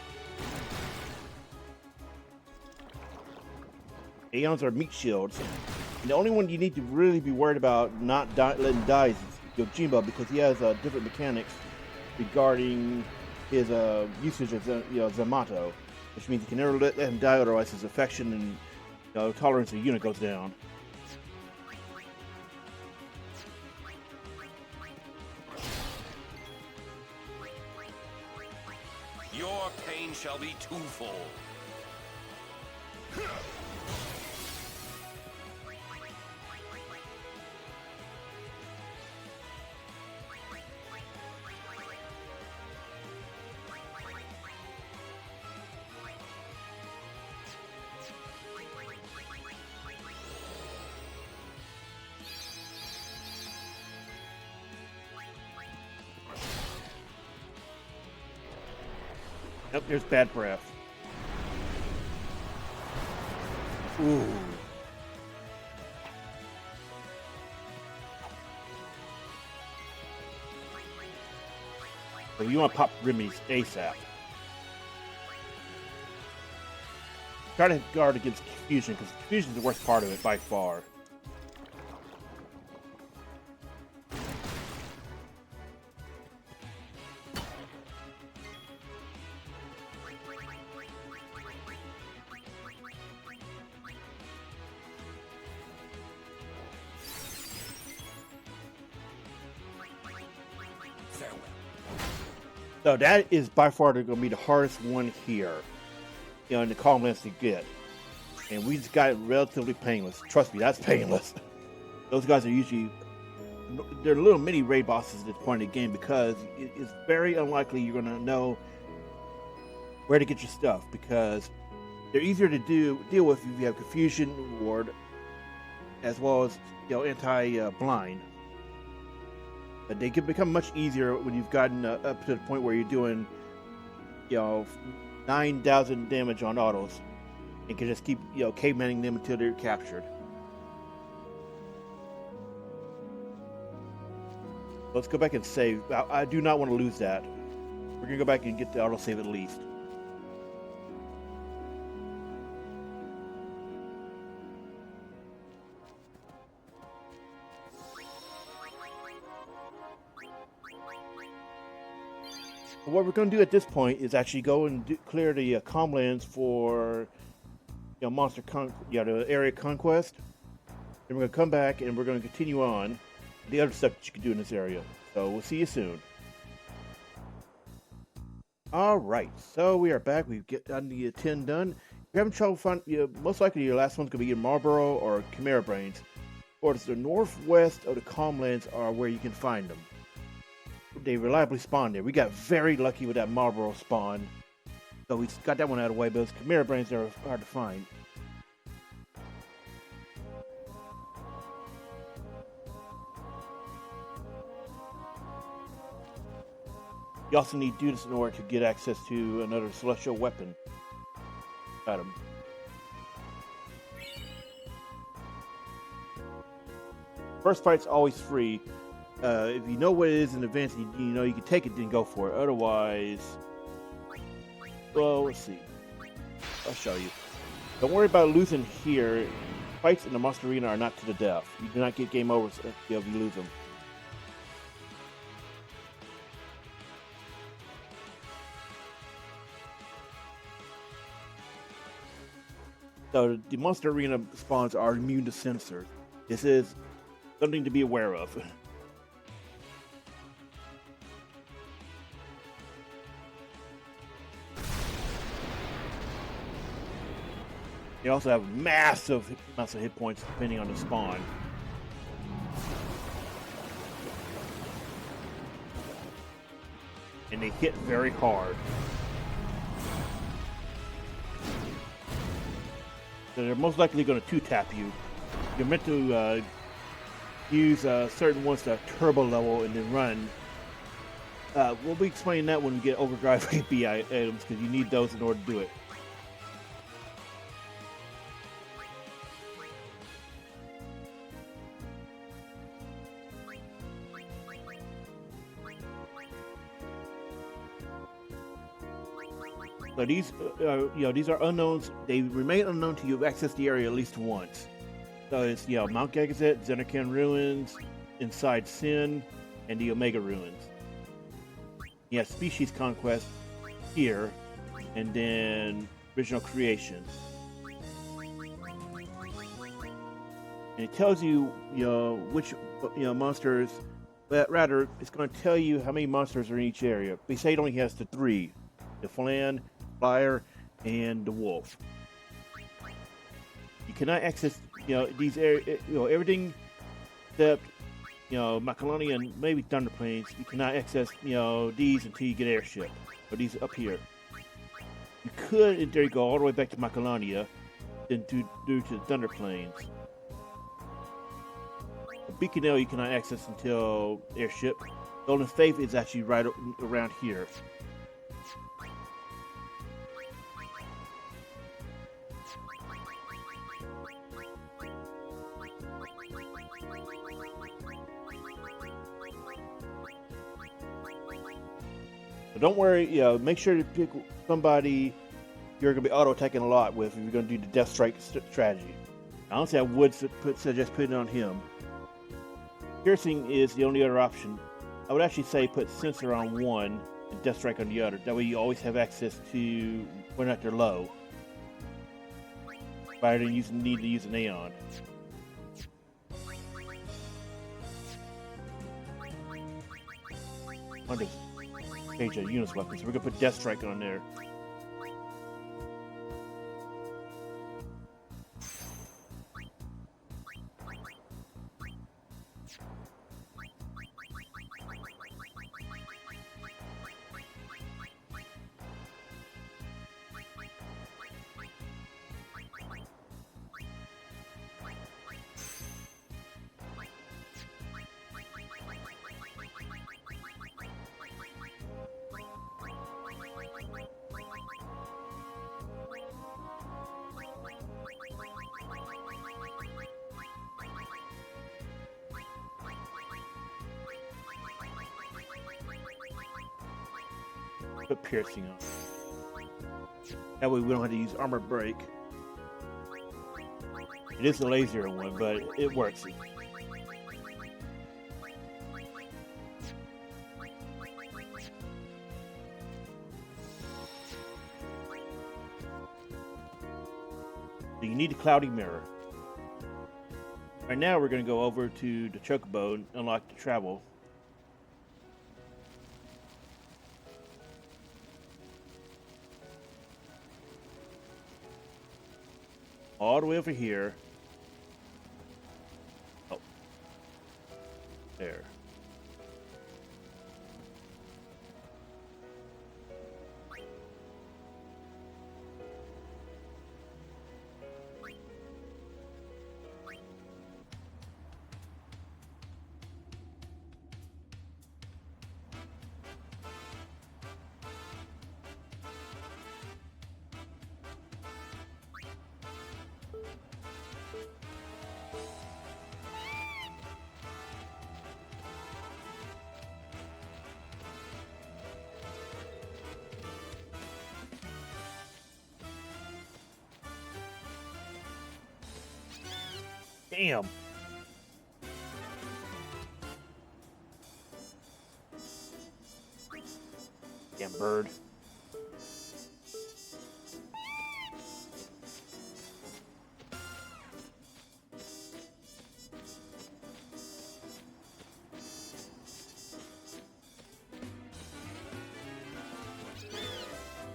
Aeons are meat shields. And the only one you need to really be worried about not letting die is Yojimbo, because he has different mechanics regarding his usage of Zamato, which means you can never let him die, otherwise his affection and tolerance of the unit goes down. Your pain shall be twofold. Yep, there's bad breath. Ooh. So you want to pop Remedies ASAP. Try to guard against confusion, because confusion is the worst part of it by far. So that is by far going to be the hardest one here, in the column lands to get. And we just got it relatively painless. Trust me, that's painless. Those guys are usually, they're little mini raid bosses at this point in the game, because it's very unlikely you're going to know where to get your stuff, because they're easier to deal with if you have Confusion Ward, as well as anti-blind. But they can become much easier when you've gotten up to the point where you're doing, 9,000 damage on autos, and can just keep, cave-manning them until they're captured. Let's go back and save. I do not want to lose that. We're gonna go back and get the autosave at least. What we're going to do at this point is actually go and clear the comlands for the area conquest. Then we're going to come back and we're going to continue on the other stuff that you can do in this area. So we'll see you soon. All right, so we are back. We've gotten the 10 done. If you're having trouble finding, most likely your last one's going to be in Marlborough or Chimera Brains. Towards the northwest of the comlands are where you can find them. They reliably spawn there. We got very lucky with that Marlborough spawn. So we got that one out of the way, but those Chimera Brains are hard to find. You also need to do this in order to get access to another celestial weapon item. First fight's always free. If you know what it is in advance, you can take it, then go for it. Otherwise, well, let's see. I'll show you. Don't worry about losing here. fights in the monster arena are not to the death. You do not get game overs if you lose them. So the monster arena spawns are immune to sensors. This is something to be aware of. They also have massive amounts of hit points depending on the spawn. And they hit very hard. So they're most likely going to two-tap you. You're meant to use certain ones to turbo level and then run. We'll be explaining that when we get overdrive API items because you need those in order to do it. So these, these are unknowns. They remain unknown till you've accessed the area at least once. So it's, Mount Gagazet, Xenarcan Ruins, Inside Sin, and the Omega Ruins. You have Species Conquest here, and then Original Creation. And it tells you, which, monsters. But rather, it's going to tell you how many monsters are in each area. They say it only has the 3: the Flan, Fire, and the Wolf. You cannot access, these areas, everything except, Macalania and maybe Thunder Plains. You cannot access, these until you get airship, or these up here. You could, in theory, go all the way back to Macalania, then due to the Thunder Plains. The Beacon L you cannot access until airship. Golden Fayth is actually right around here. So don't worry, make sure to pick somebody you're going to be auto-attacking a lot with if you're going to do the Death Strike strategy. I honestly, I would suggest putting it on him. Piercing is the only other option. I would actually say put Sensor on one and Death Strike on the other. That way you always have access to when they're low. Rather than need to use an Aeon. Under page of units weapons, so we're gonna put Death Strike on there. Put piercing on. That way we don't have to use armor break. It is the lazier one, but it works. So you need a cloudy mirror. Right now we're going to go over to the Chocobo and unlock the travel. All the way over here. Oh. There. Damn. Damn bird.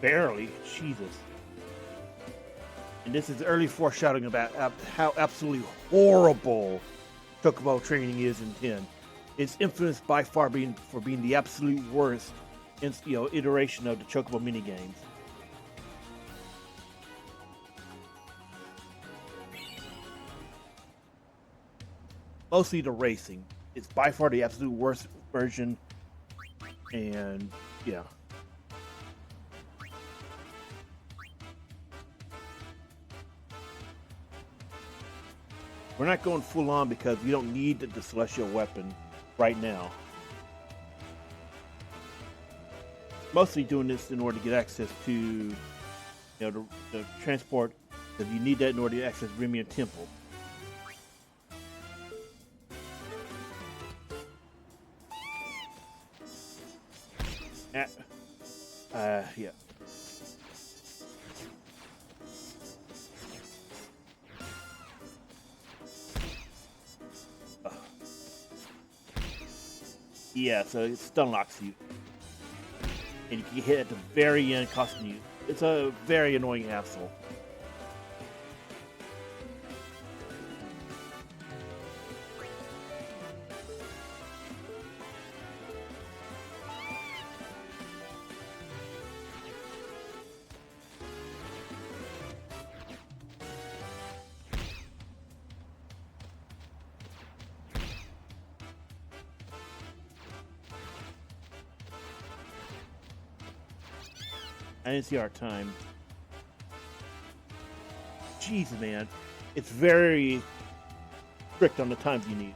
Barely. Jesus. And this is early foreshadowing about how absolutely horrible Chocobo training is in 10. It's infamous by far for being the absolute worst iteration of the Chocobo minigames. Mostly the racing. It's by far the absolute worst version. And yeah. We're not going full on because we don't need the celestial weapon right now. Mostly doing this in order to get access to, the transport, because you need that in order to access Remiem Temple. Yeah. Yeah, so it stun locks you. And you can hit at the very end, costing you. It's a very annoying hassle. I didn't see our time. Jeez, man. It's very strict on the times you need.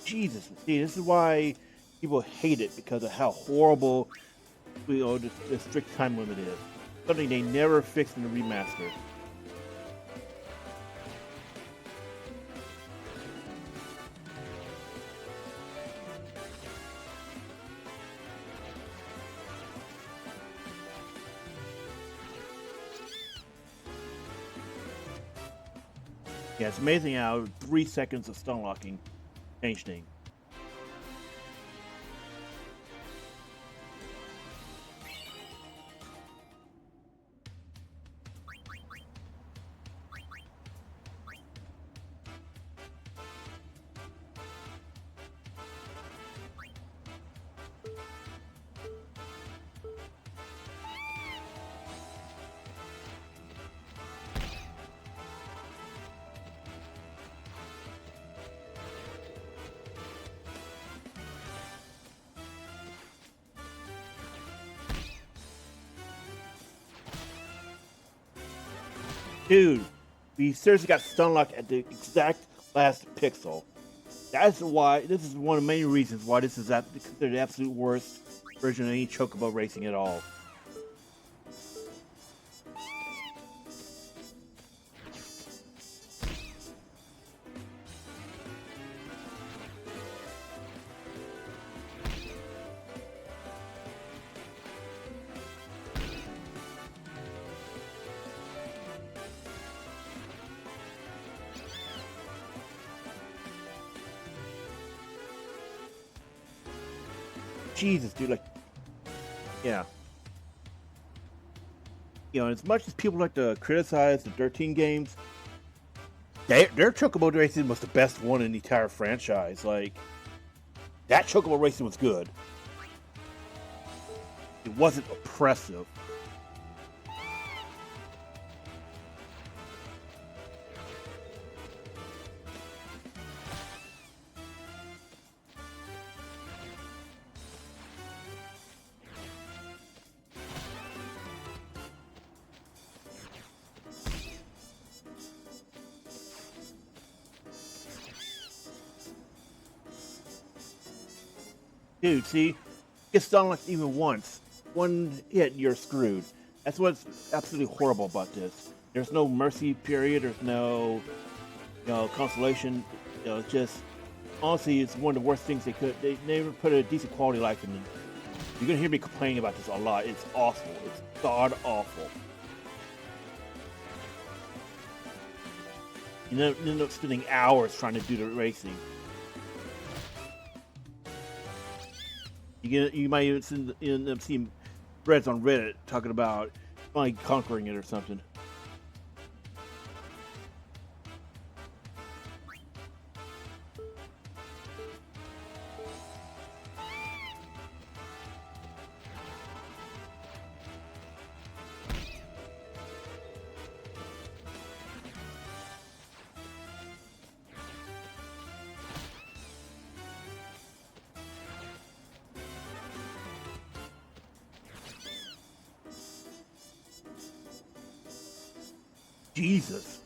Jesus, see, this is why people hate it, because of how horrible, the strict time limit is. Something they never fixed in the remaster. Yeah, it's amazing how 3 seconds of stun locking changed things. Dude, we seriously got stun locked at the exact last pixel. That's why, this is one of the main reasons why this is considered the absolute worst version of any Chocobo racing at all. Jesus, dude, like, yeah. As much as people like to criticize the 13 games, their Chocobo racing was the best one in the entire franchise. Like, that Chocobo racing was good. It wasn't oppressive. Dude, see? Gets done like even once. One hit, you're screwed. That's what's absolutely horrible about this. There's no mercy period. There's no, consolation. It's just, honestly, it's one of the worst things they could. They never put a decent quality life in it. You're gonna hear me complaining about this a lot. It's awful. It's god awful. You end up spending hours trying to do the racing. You might even end up seeing threads on Reddit talking about finally conquering it or something. Jesus.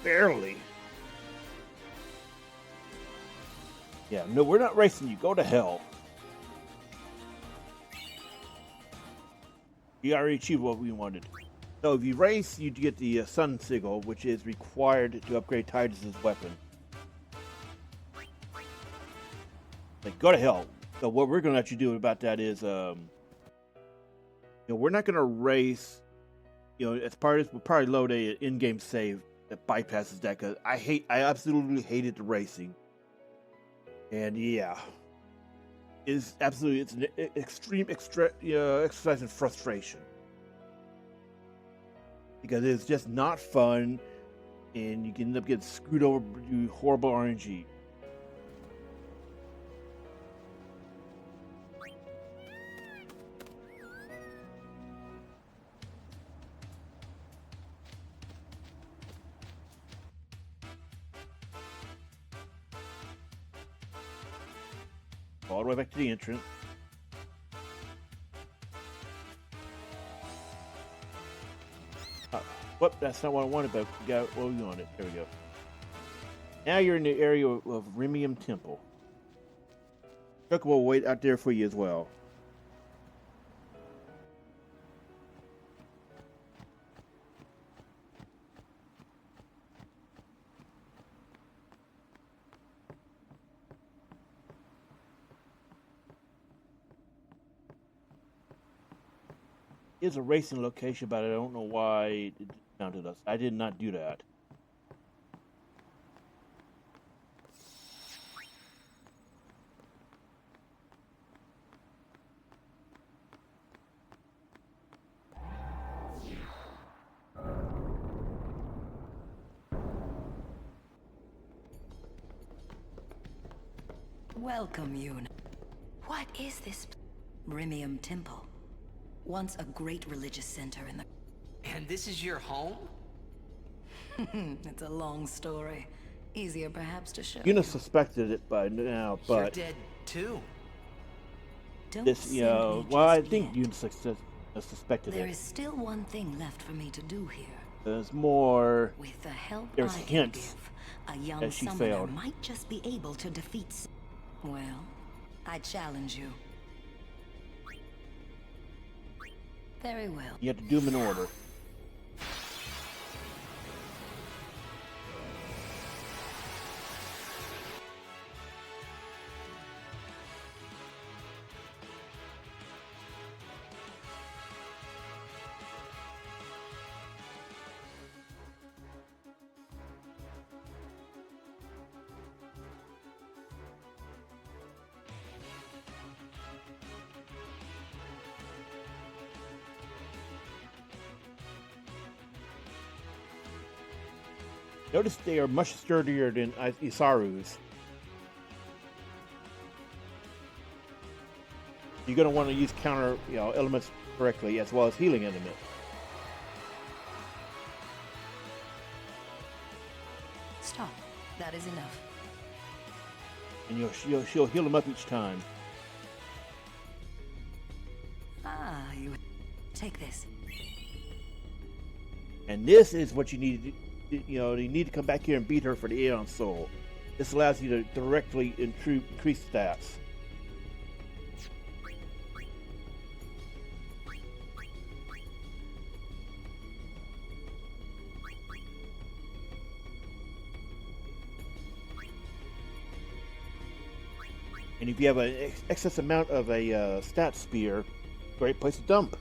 Barely. Yeah, no, we're not racing you. Go to hell. You already achieved what we wanted. So if you race, you get the sun sigil, which is required to upgrade Titus's weapon. Like, go to hell. So what we're going to let you do about that is, we're not going to race. As part of this, we'll probably load a in-game save that bypasses that, because I absolutely hated the racing. And yeah, it's an extreme exercise in frustration. Because it's just not fun, and you can end up getting screwed over by horrible RNG. All the way back to the entrance. Whoop, that's not what I wanted, but we got what we wanted. There we go. Now you're in the area of Remiem Temple. Chocobo will wait out there for you as well. Is a racing location, but I don't know why it discounted us. I did not do that. Welcome, Yun. What is this? Remiem Temple. Once a great religious center in the... And this is your home? It's a long story. Easier perhaps to show. You suspected it by now, but... You're dead too. Don't this, well, I think you suspected There it. is still one thing left for me to do here. There's more... With the help There's I can hints give, a young that she summoner failed. might just be able to defeat... Well, I challenge you. Very well. You have to do them in order. Notice they are much sturdier than Isaru's. You're going to want to use counter elements correctly, as well as healing elements. Stop. That is enough. And she'll heal them up each time. Ah, you... Take this. And this is what you need to do. You need to come back here and beat her for the Aeon soul. This allows you to directly increase stats. And if you have an excess amount of a stat spear, great place to dump.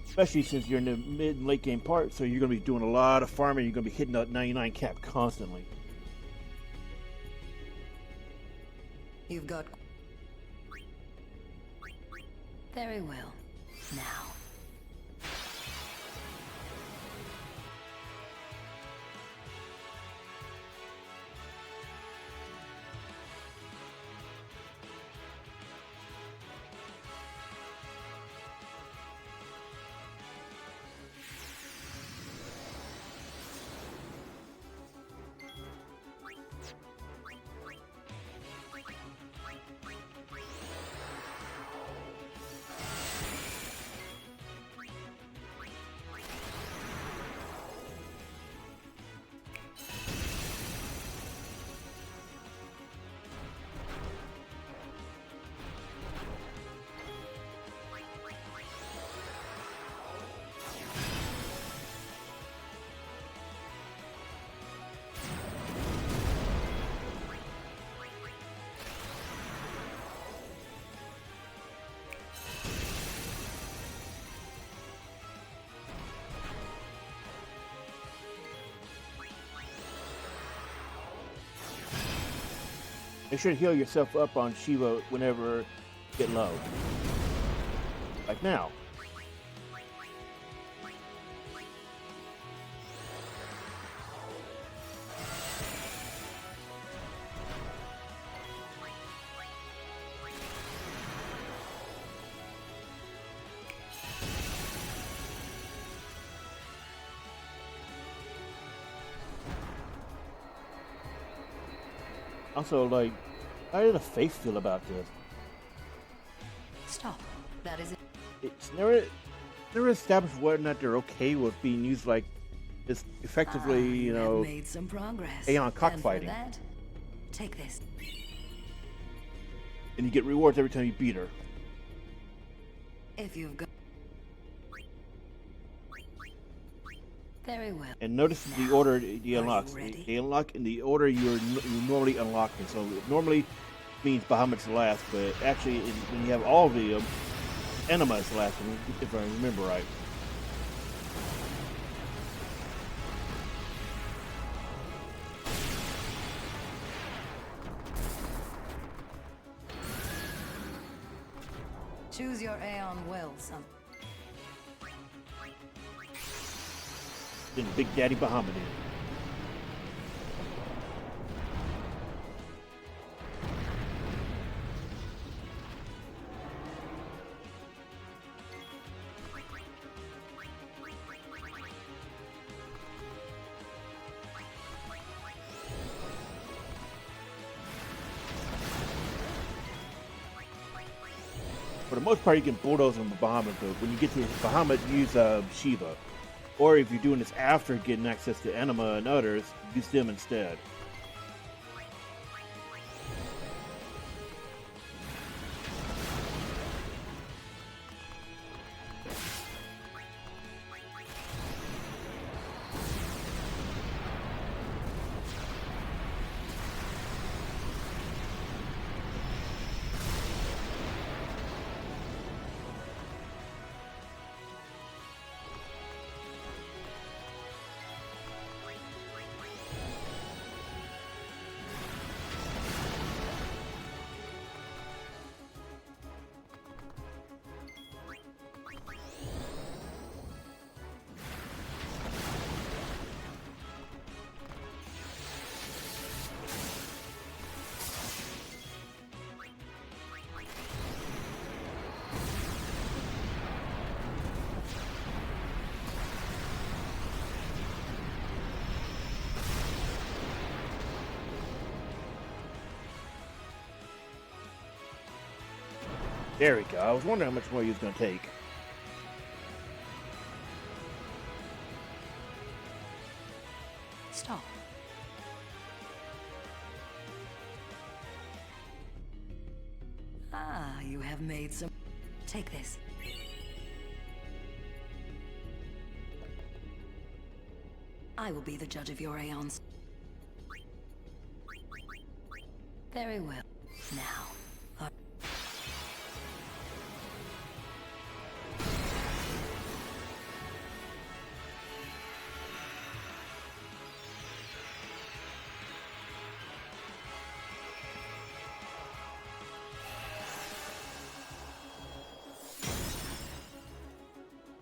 Especially since you're in the mid and late game part, so you're going to be doing a lot of farming. You're going to be hitting that 99 cap constantly. You've got... Very well. Now. Make sure to heal yourself up on Shiva whenever you get low. Like now. Also, like, how did the Fayth feel about this? Stop. That is it. It's never established whether or not they're okay with being used like this effectively, you know, made some progress. Aeon And for cockfighting. that, take this. And you get rewards every time you beat her. If you've got... Very well. And notice the order he Are unlocks. you ready? They unlock in the order you're normally unlocking. So it normally means Bahamut's last, but actually when you have all of the Enema is the last one, if I remember right. Choose your Aeon well, son. Then Big Daddy Bahamut in. For the most part, you can bulldoze on the Bahamut, but when you get to Bahamut, use Shiva. Or if you're doing this after getting access to Enema and others, use them instead. There we go. I was wondering how much more he was going to take. Stop. Ah, you have made some... Take this. I will be the judge of your Aeons. Very well. Now.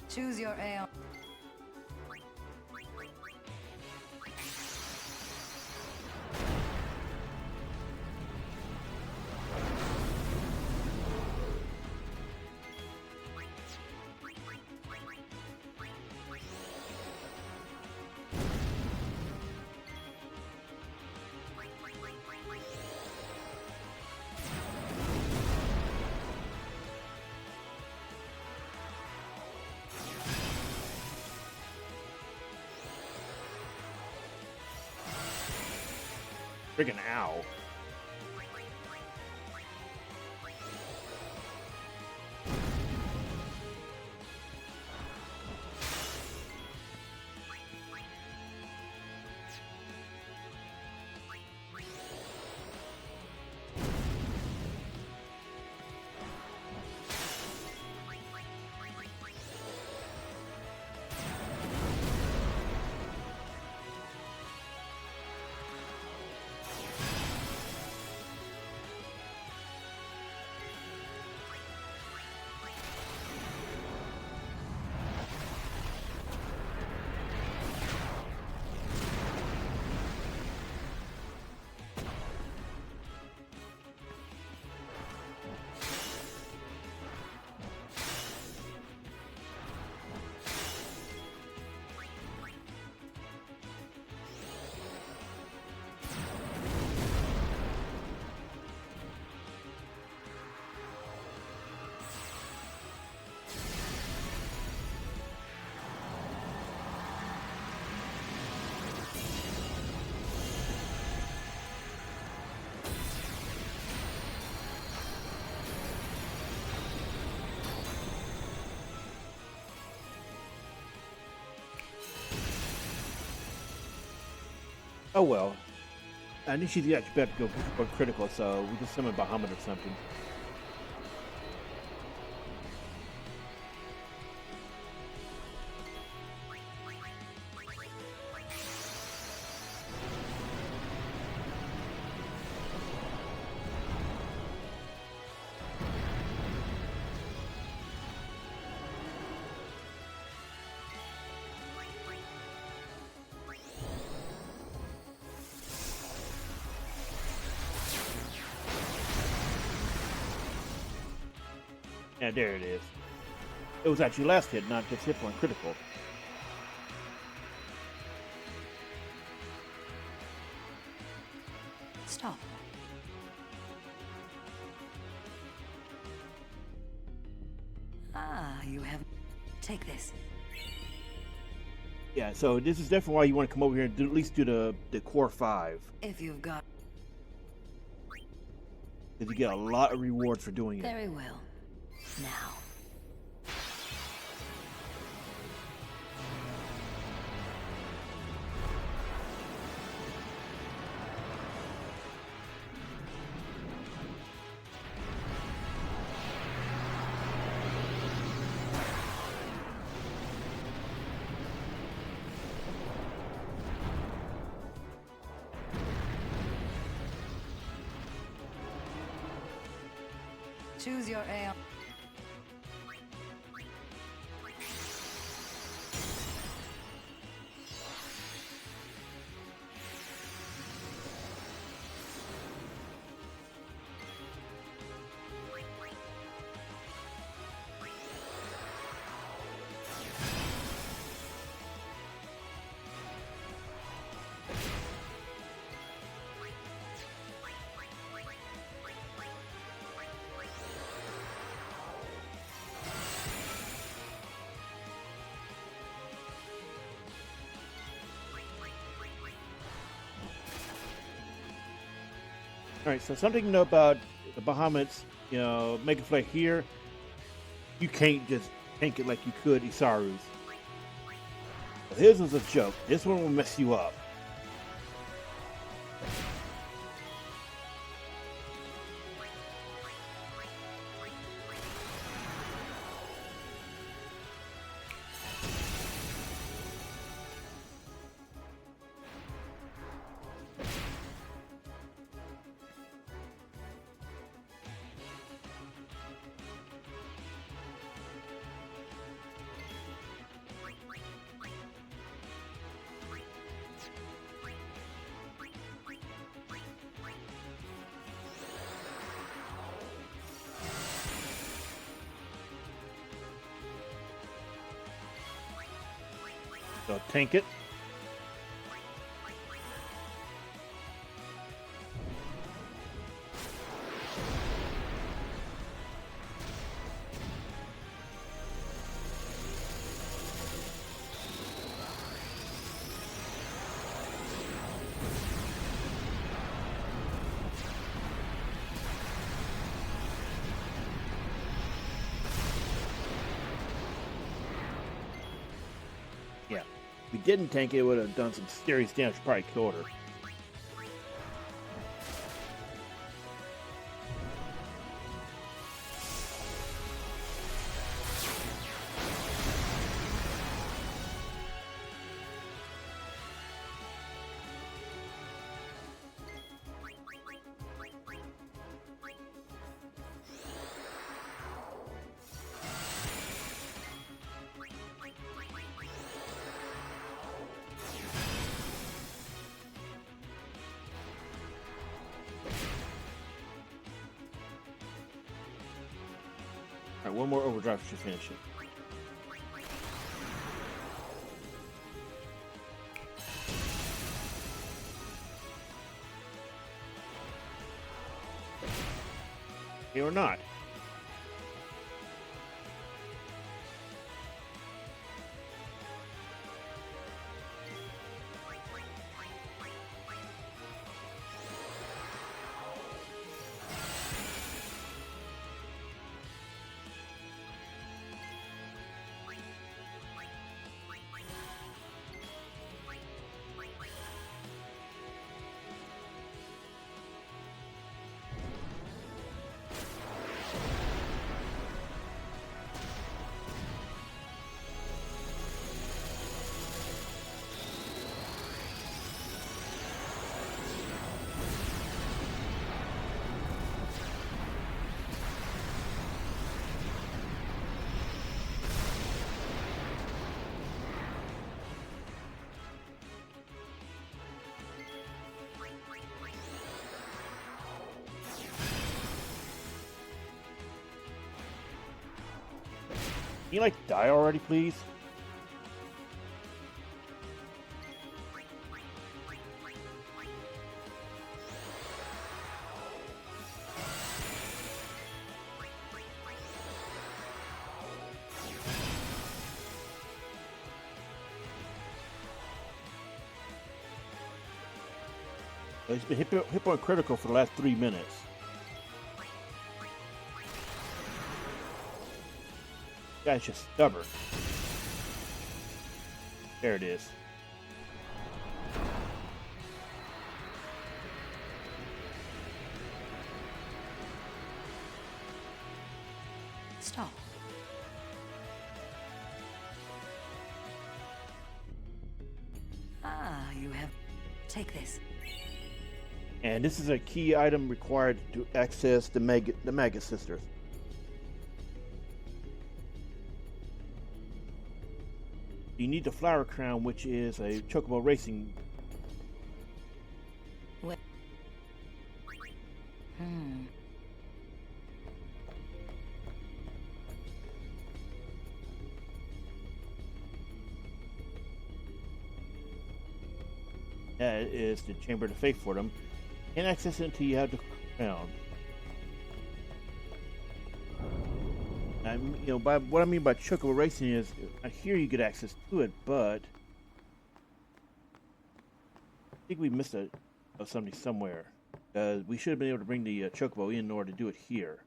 Choose your Aeon. Friggin' owl. Oh well. I think she's actually better to go for critical, so we just summon Bahamut or something. Yeah, there it is. It was actually last hit, not just hit point critical. Stop. Ah, you have... Take this. Yeah, so this is definitely why you want to come over here and at least do the core 5. If you've got... Because you get a lot of rewards for doing it. Very well. Now. Choose your Aeon. All right, so something to know about the Bahamuts, you know, Mega Flare here, you can't just tank it like you could Isaru's. But his was a joke. This one will mess you up. So tank it. Yeah. If we didn't tank it, it would have done some serious damage. Probably killed her. Alright, one more overdrive should finish it. Okay, or not. Can you, like, die already, please? He's been hit point critical for the last 3 minutes. Guy's just stubborn. There it is. Stop. Ah, you have. Take this. And this is a key item required to access the Maggot Sisters. You need the Flower Crown, which is a Chocobo racing. What? That is the Chamber of Fayth for them. Can't access it until you have the crown. By what I mean by Chocobo racing is, here you get access to it, but I think we missed something somewhere. We should have been able to bring the Chocobo in order to do it here.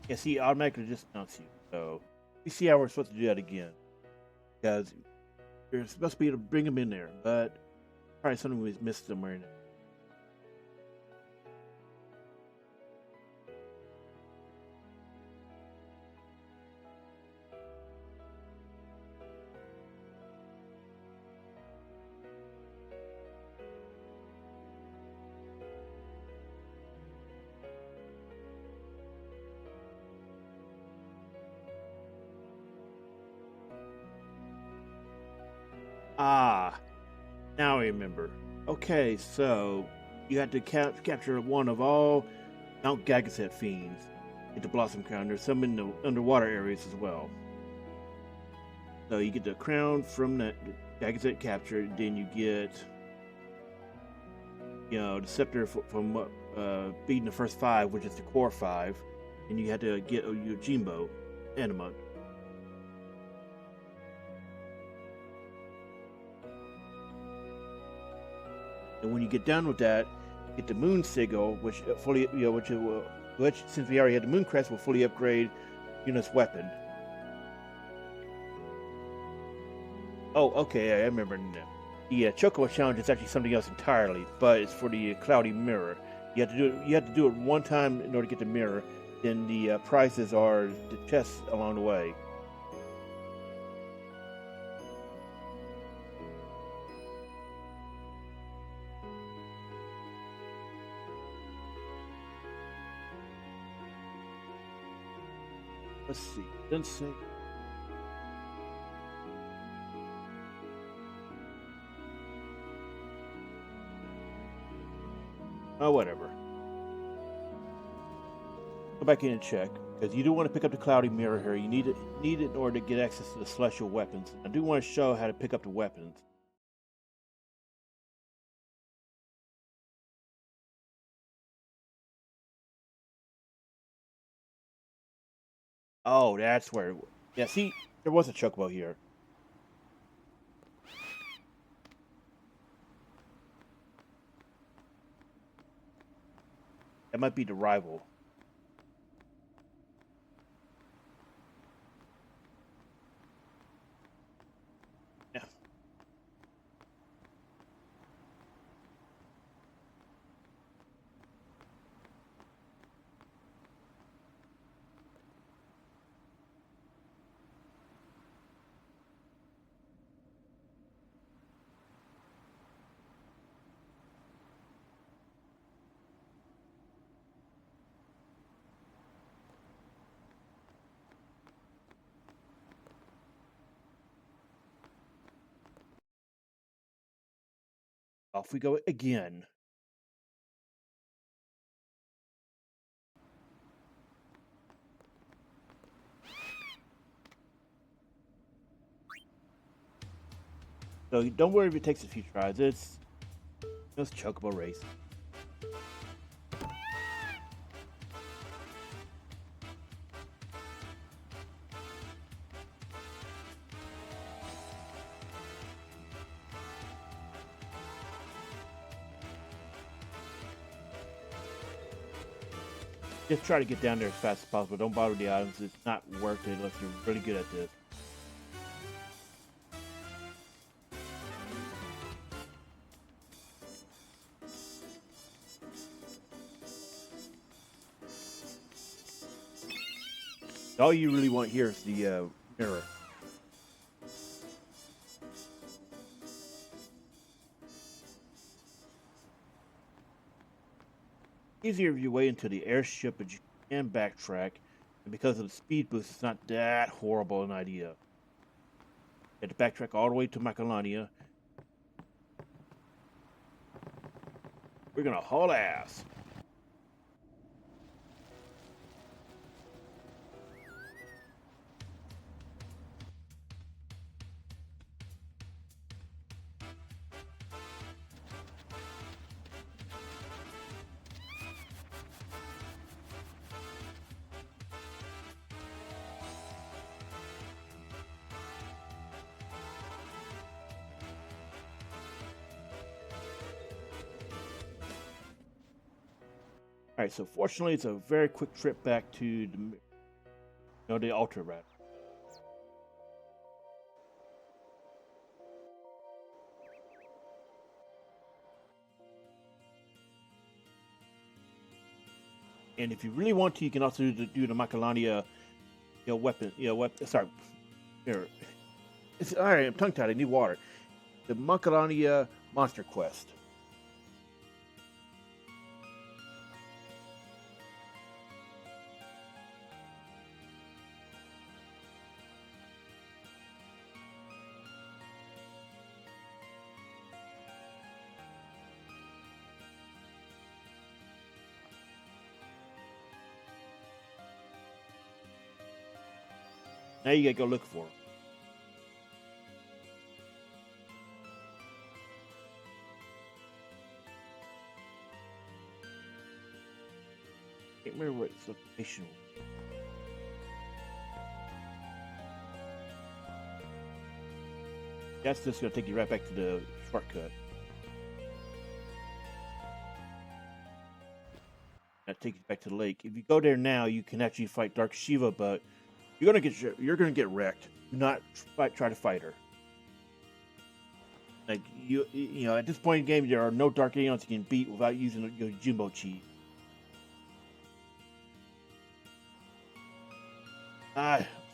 Yeah, see, automatically discounts you. So we see how we're supposed to do that again. Because you're supposed to be able to bring them in there, but probably something we missed somewhere in it. Ah, now I remember. Okay, so you had to capture one of all Mount Gagazet fiends at the Blossom Crown. There's some in the underwater areas as well. So you get the crown from that Gagazet capture, then you get, the scepter from beating the first 5, which is the core 5, and you had to get a Yojimbo anima. And when you get done with that, you get the moon sigil, which fully, which since we already had the moon crest, will fully upgrade Yuna's weapon. Oh, okay, I remember now. The Chocobo challenge is actually something else entirely, but it's for the cloudy mirror. You have to do it one time in order to get the mirror. Then the prizes are the chests along the way. Let's see. Doesn't say. Oh, whatever. Go back in and check, because you do want to pick up the cloudy mirror here. You need it in order to get access to the celestial weapons. I do want to show how to pick up the weapons. Oh, that's where. Yeah, see, there was a Chocobo here. That might be the rival. Yeah. Off we go again. So don't worry if it takes a few tries. It's just Chocobo race. Just try to get down there as fast as possible. Don't bother the items. It's not worth it unless you're really good at this. All you really want here is the mirror. Easier if you wait until the airship, but you can backtrack. And because of the speed boost, it's not that horrible an idea. You have to backtrack all the way to Macalania. We're gonna haul ass. Alright, so fortunately it's a very quick trip back to the altar rat. And if you really want to, you can also do the Macalania, weapon, sorry, here. It's alright, I'm tongue-tied, I need water. The Macalania Monster Quest. Now you gotta go look for him. Can't remember what its location was. That's just gonna take you right back to the shortcut. That takes you back to the lake. If you go there now, you can actually fight Dark Shiva, but you're gonna get wrecked. Do not try to fight her. Like you know, at this point in the game, there are no Dark Aeons you can beat without using your Yojimbo cheat.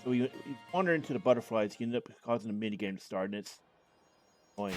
So you wander into the butterflies, you end up causing a mini game to start, and it's annoying.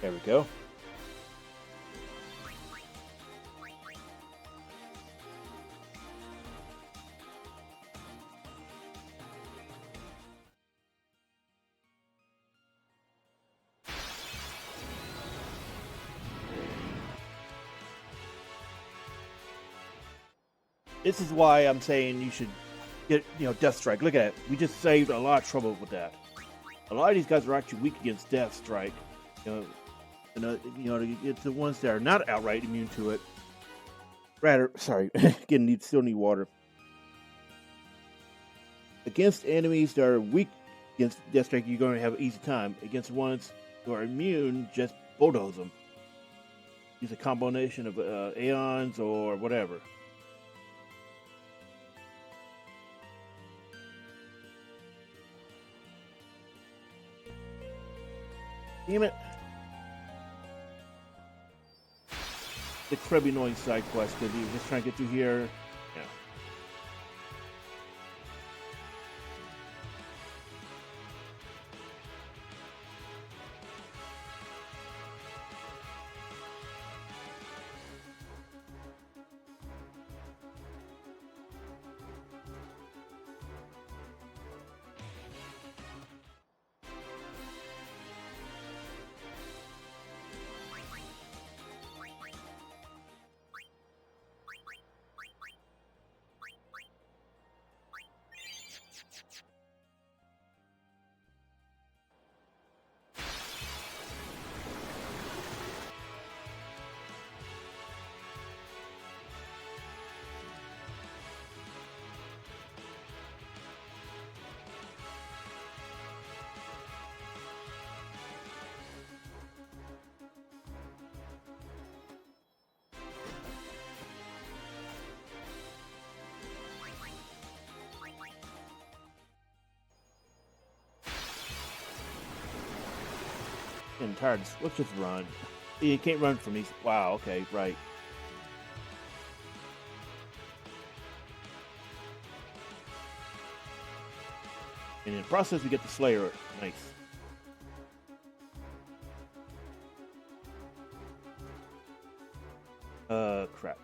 There we go. This is why I'm saying you should get, Death Strike. Look at it. We just saved a lot of trouble with that. A lot of these guys are actually weak against Death Strike. It's the ones that are not outright immune to it. Rather, sorry, again, still need water. Against enemies that are weak against Death Strike, you're going to have an easy time. Against ones who are immune, just bulldoze them. Use a combination of Aeons or whatever. Damn it. The incredibly annoying side quest because you're just trying to get through here. Yeah. Getting tired. Let's just run. You can't run from these. Wow, okay, right. And in the process, we get the Slayer. Nice. Crap.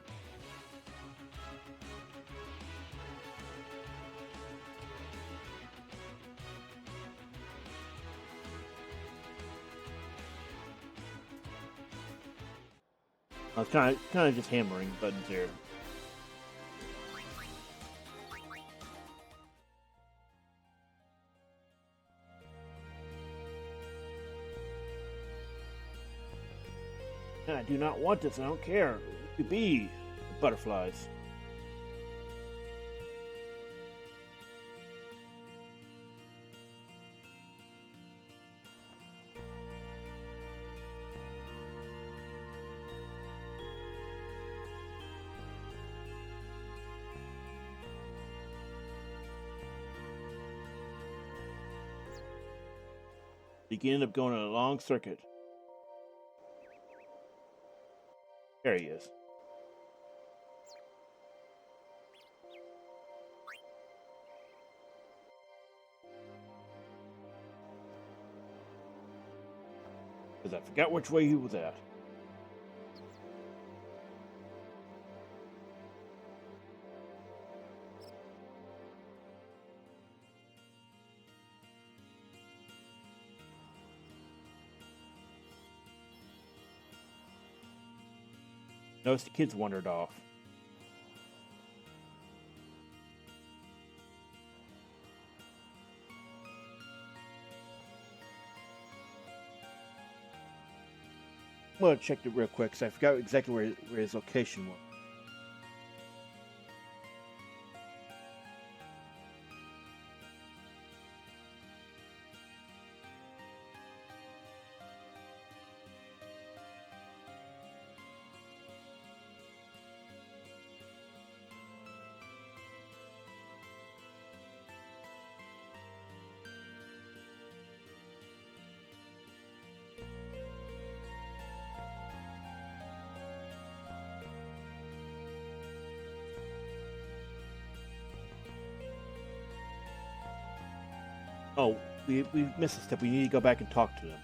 I was kind of just hammering buttons here. I do not want this. I don't care. It could be butterflies. You can end up going on a long circuit. There he is. Because I forgot which way he was at. Notice the kids wandered off. I'm gonna check it real quick because I forgot exactly where his location was. Oh, we missed a step. We need to go back and talk to them.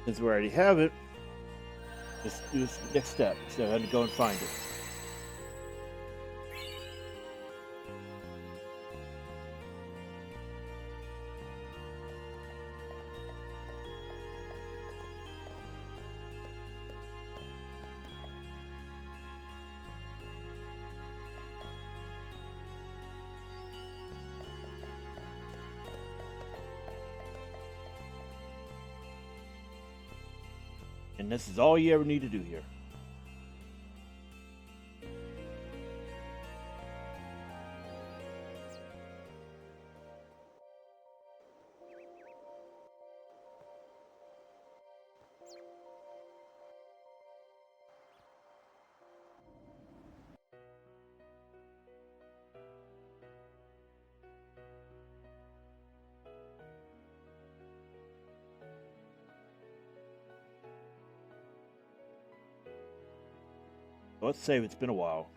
Since we already have it, let's do this next step instead of having to go and find it. And this is all you ever need to do here. Let's save. It's been a while.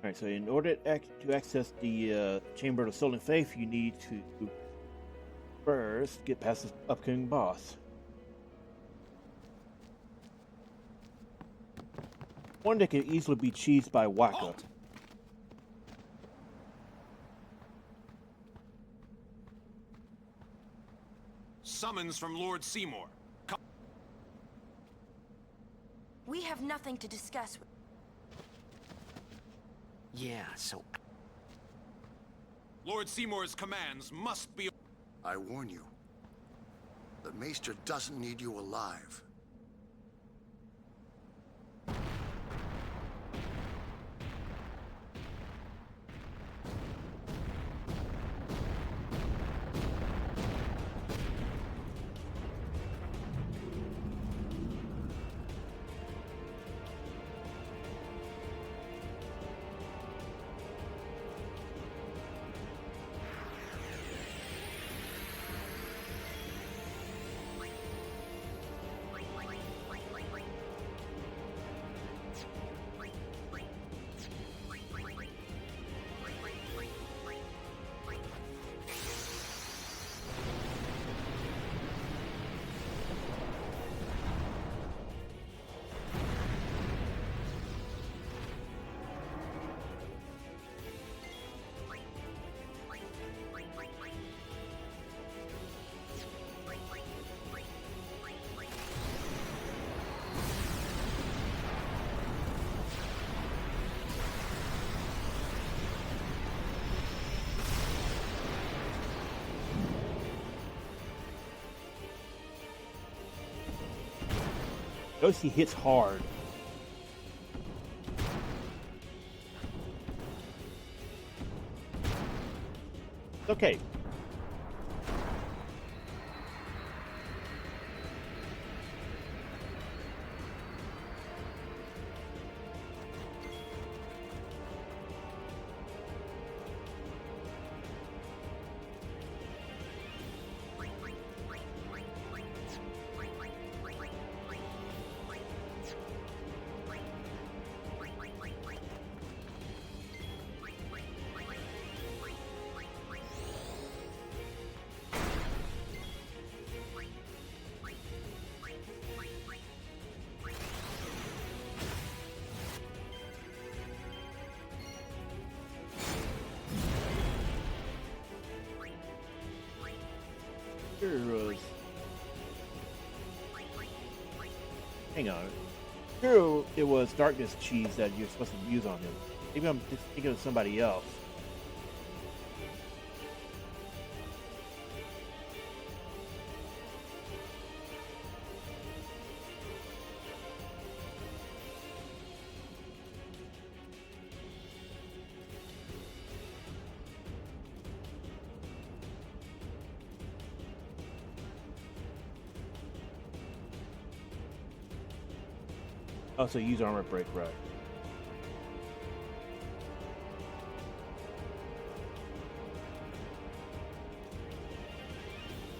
Alright, so in order to access the Chamber of Soul and Faith, you need to first get past this upcoming boss. One that can easily be cheesed by Waka. Halt! Summons from Lord Seymour. We have nothing to discuss. Yeah, so... Lord Seymour's commands must be... I warn you. The Maester doesn't need you alive. Notice he hits hard. It's okay. Hang on. True, it was darkness cheese that you're supposed to use on him. Maybe I'm just thinking of somebody else. Also use armor break, right?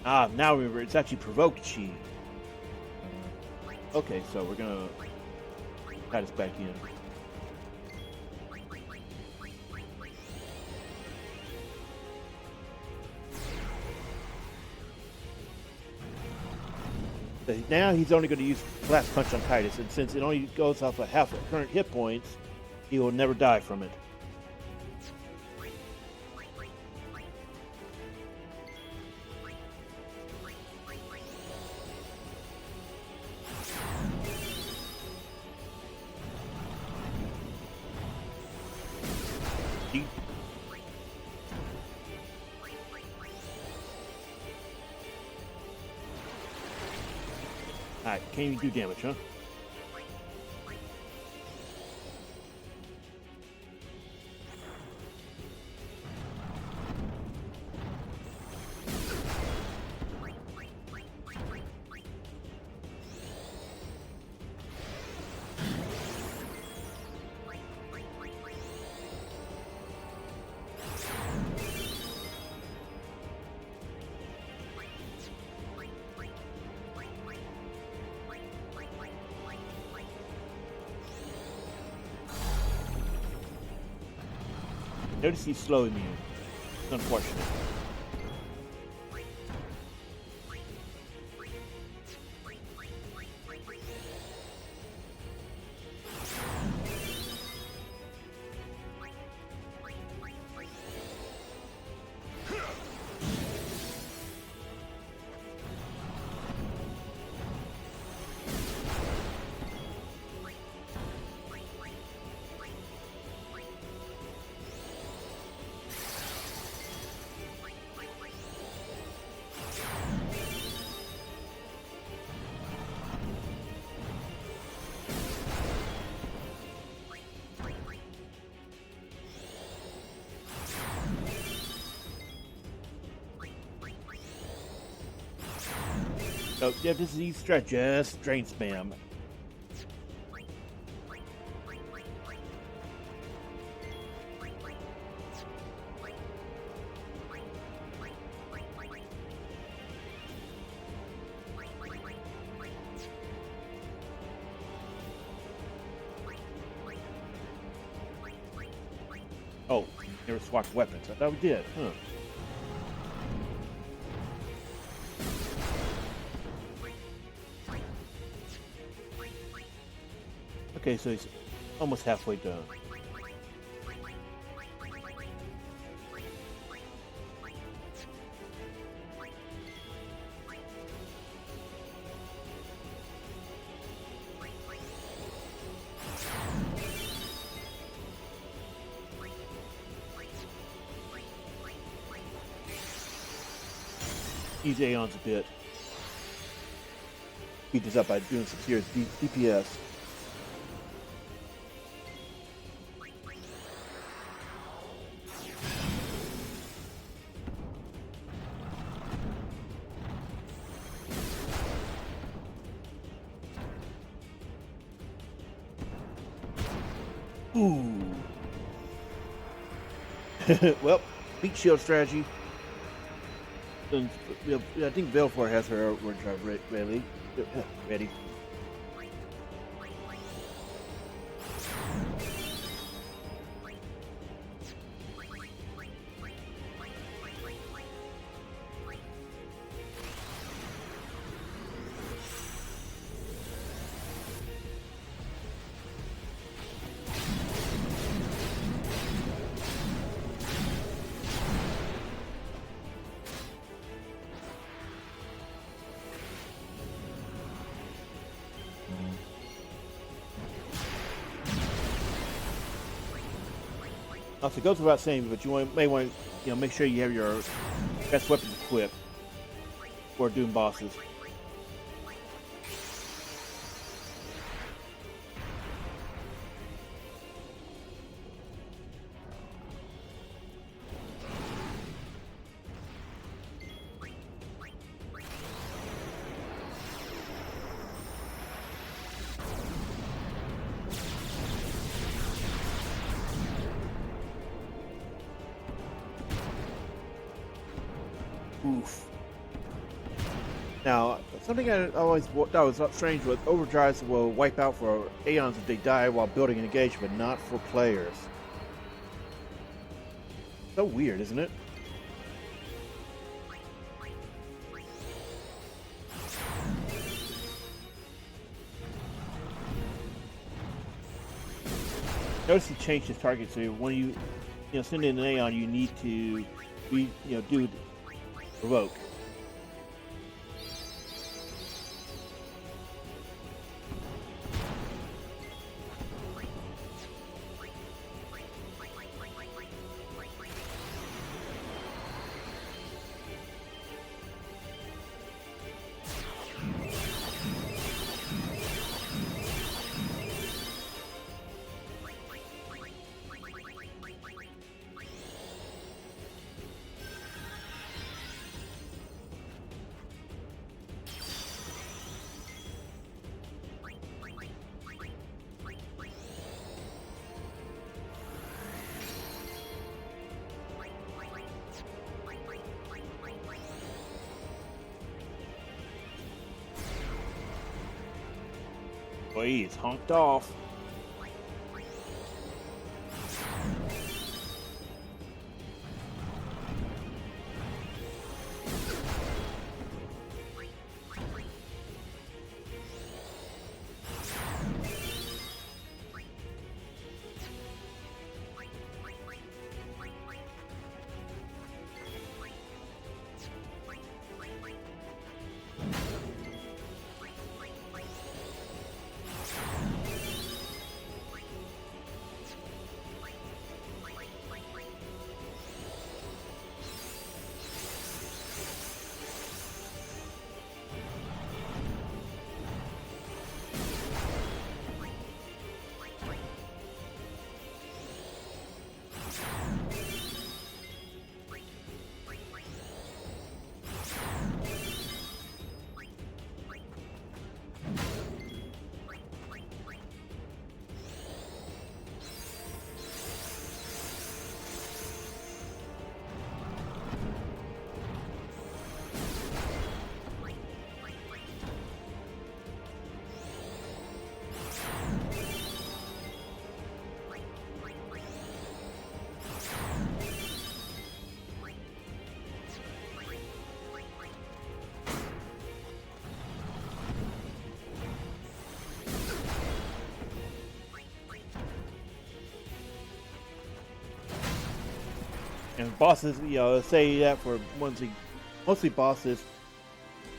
Ah, now remember, it's actually Provoke chi. Okay, so we're gonna cut us back in. Now he's only going to use Blast Punch on Titus, and since it only goes off of half of current hit points, he will never die from it. Alright, can't even do damage, huh? Notice he's slowing me. It's unfortunate. Oh, yeah, this is easy stretch, just drain spam. Oh, never swapped weapons. I thought we did, huh? Okay, so he's almost halfway done. Use Aeons a bit. speed this up by doing some serious DPS. Ooh. Well, beat shield strategy. I think Valefor has her overdrive ready. Ready. Also, it goes without saying, but may want to, make sure you have your best weapons equipped for doing bosses. Oof. Now, something I always thought was strange was overdrives will wipe out for Aeons if they die while building an engagement, but not for players. So weird, isn't it? Notice he changed his target, so when you send in an Aeon, you need to do Provoke. Boy, he's honked off. And bosses, say that for mostly bosses,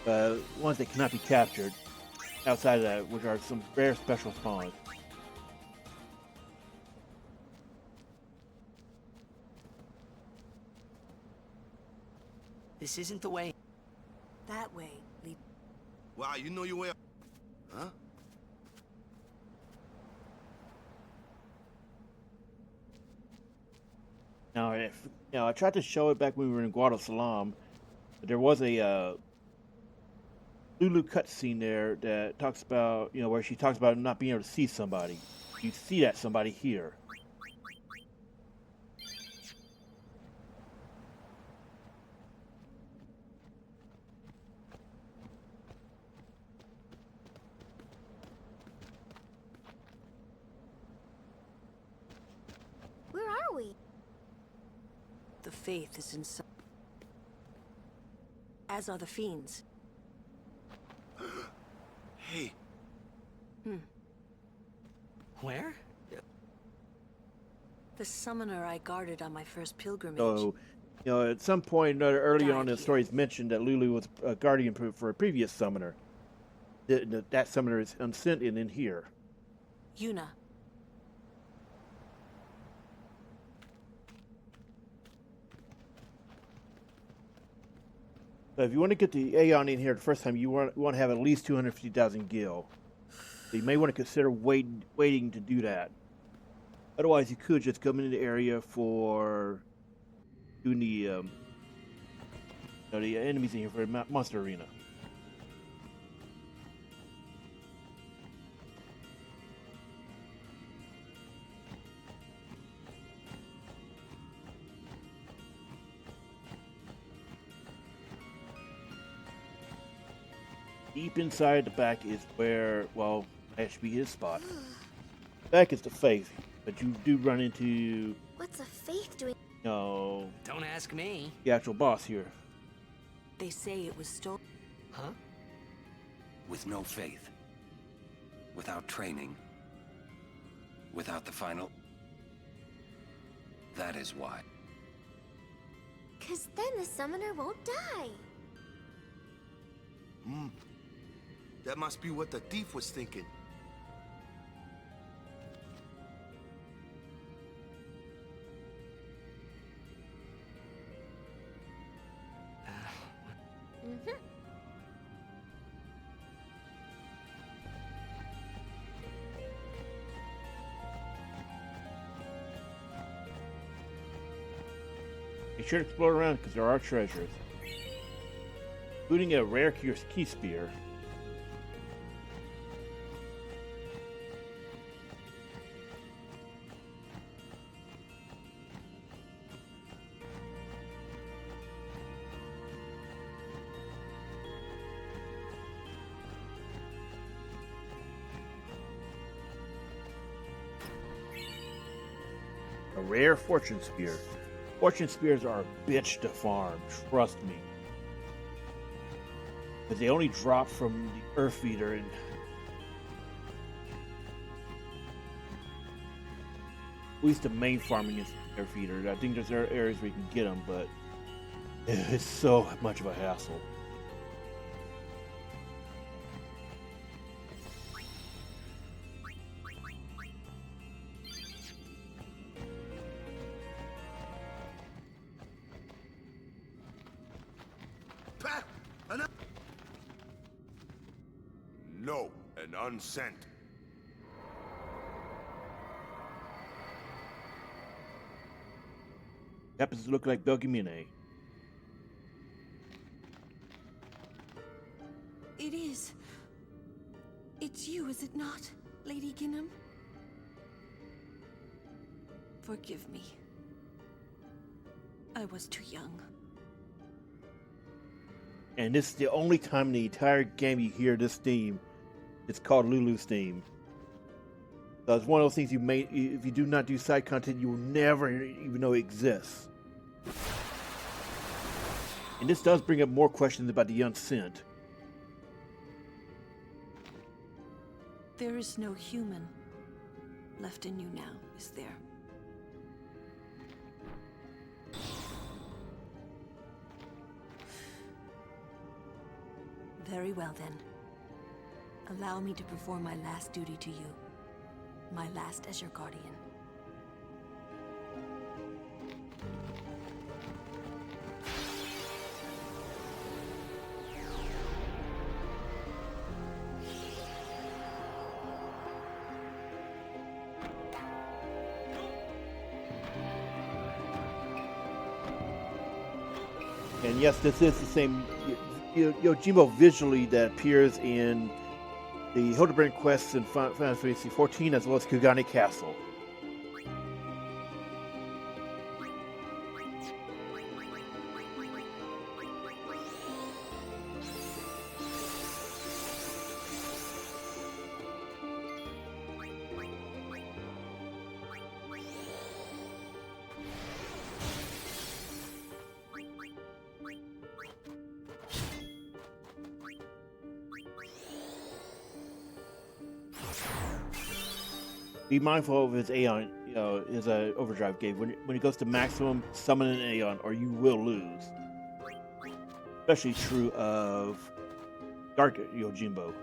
ones that cannot be captured. Outside of that, which are some rare special spawns. This isn't the way. That way lead. Wow, you know your way. Now, I tried to show it back when we were in Guadalsalam. There was a Lulu cutscene there that talks about, where she talks about not being able to see somebody. You see that somebody here. Where are we? The Fayth is inside. As are the fiends. Hey, Where? The summoner I guarded on my first pilgrimage. So, at some point early on in the Died story, it's mentioned that Lulu was a guardian for a previous summoner. That summoner is unsent and in here. Yuna. So if you want to get the Aeon in here the first time, you want to have at least 250,000 gil. So you may want to consider waiting to do that. Otherwise, you could just come into the area for doing the enemies in here for the monster arena. Deep inside the back is where, well, that should be his spot. Back is the Fayth, but you do run into, What's a Fayth doing? Don't ask me. the actual boss here. They say it was stolen. Huh? With no faith. Without training. Without the final. That is why. 'Cause then the summoner won't die. that must be what the thief was thinking. Make sure to explore around because there are treasures, including a rare key spear. A rare fortune spear. Fortune spears are a bitch to farm, trust me. But they only drop from the Earth Eater, and at least the main farming is the Earth Eater. I think there's areas where you can get them, but it's so much of a hassle. No, an unsent. Happens to look like Belgemine. It is. It's you, is it not, Lady Ginnem? Forgive me. I was too young. And this is the only time in the entire game you hear this theme. It's called Lulu's theme. So it's one of those things you may, if you do not do side content, you will never even know it exists. And this does bring up more questions about the unsent. There is no human left in you now, is there? Very well then. Allow me to perform my last duty to you. My last as your guardian. And yes, this is the same Yojimbo visually that appears in the Hildebrand quests in Final Fantasy XIV, as well as Kugane Castle. Be mindful of his Aeon, his overdrive gauge. When he goes to maximum, summon an Aeon, or you will lose. Especially true of Dark Yojimbo.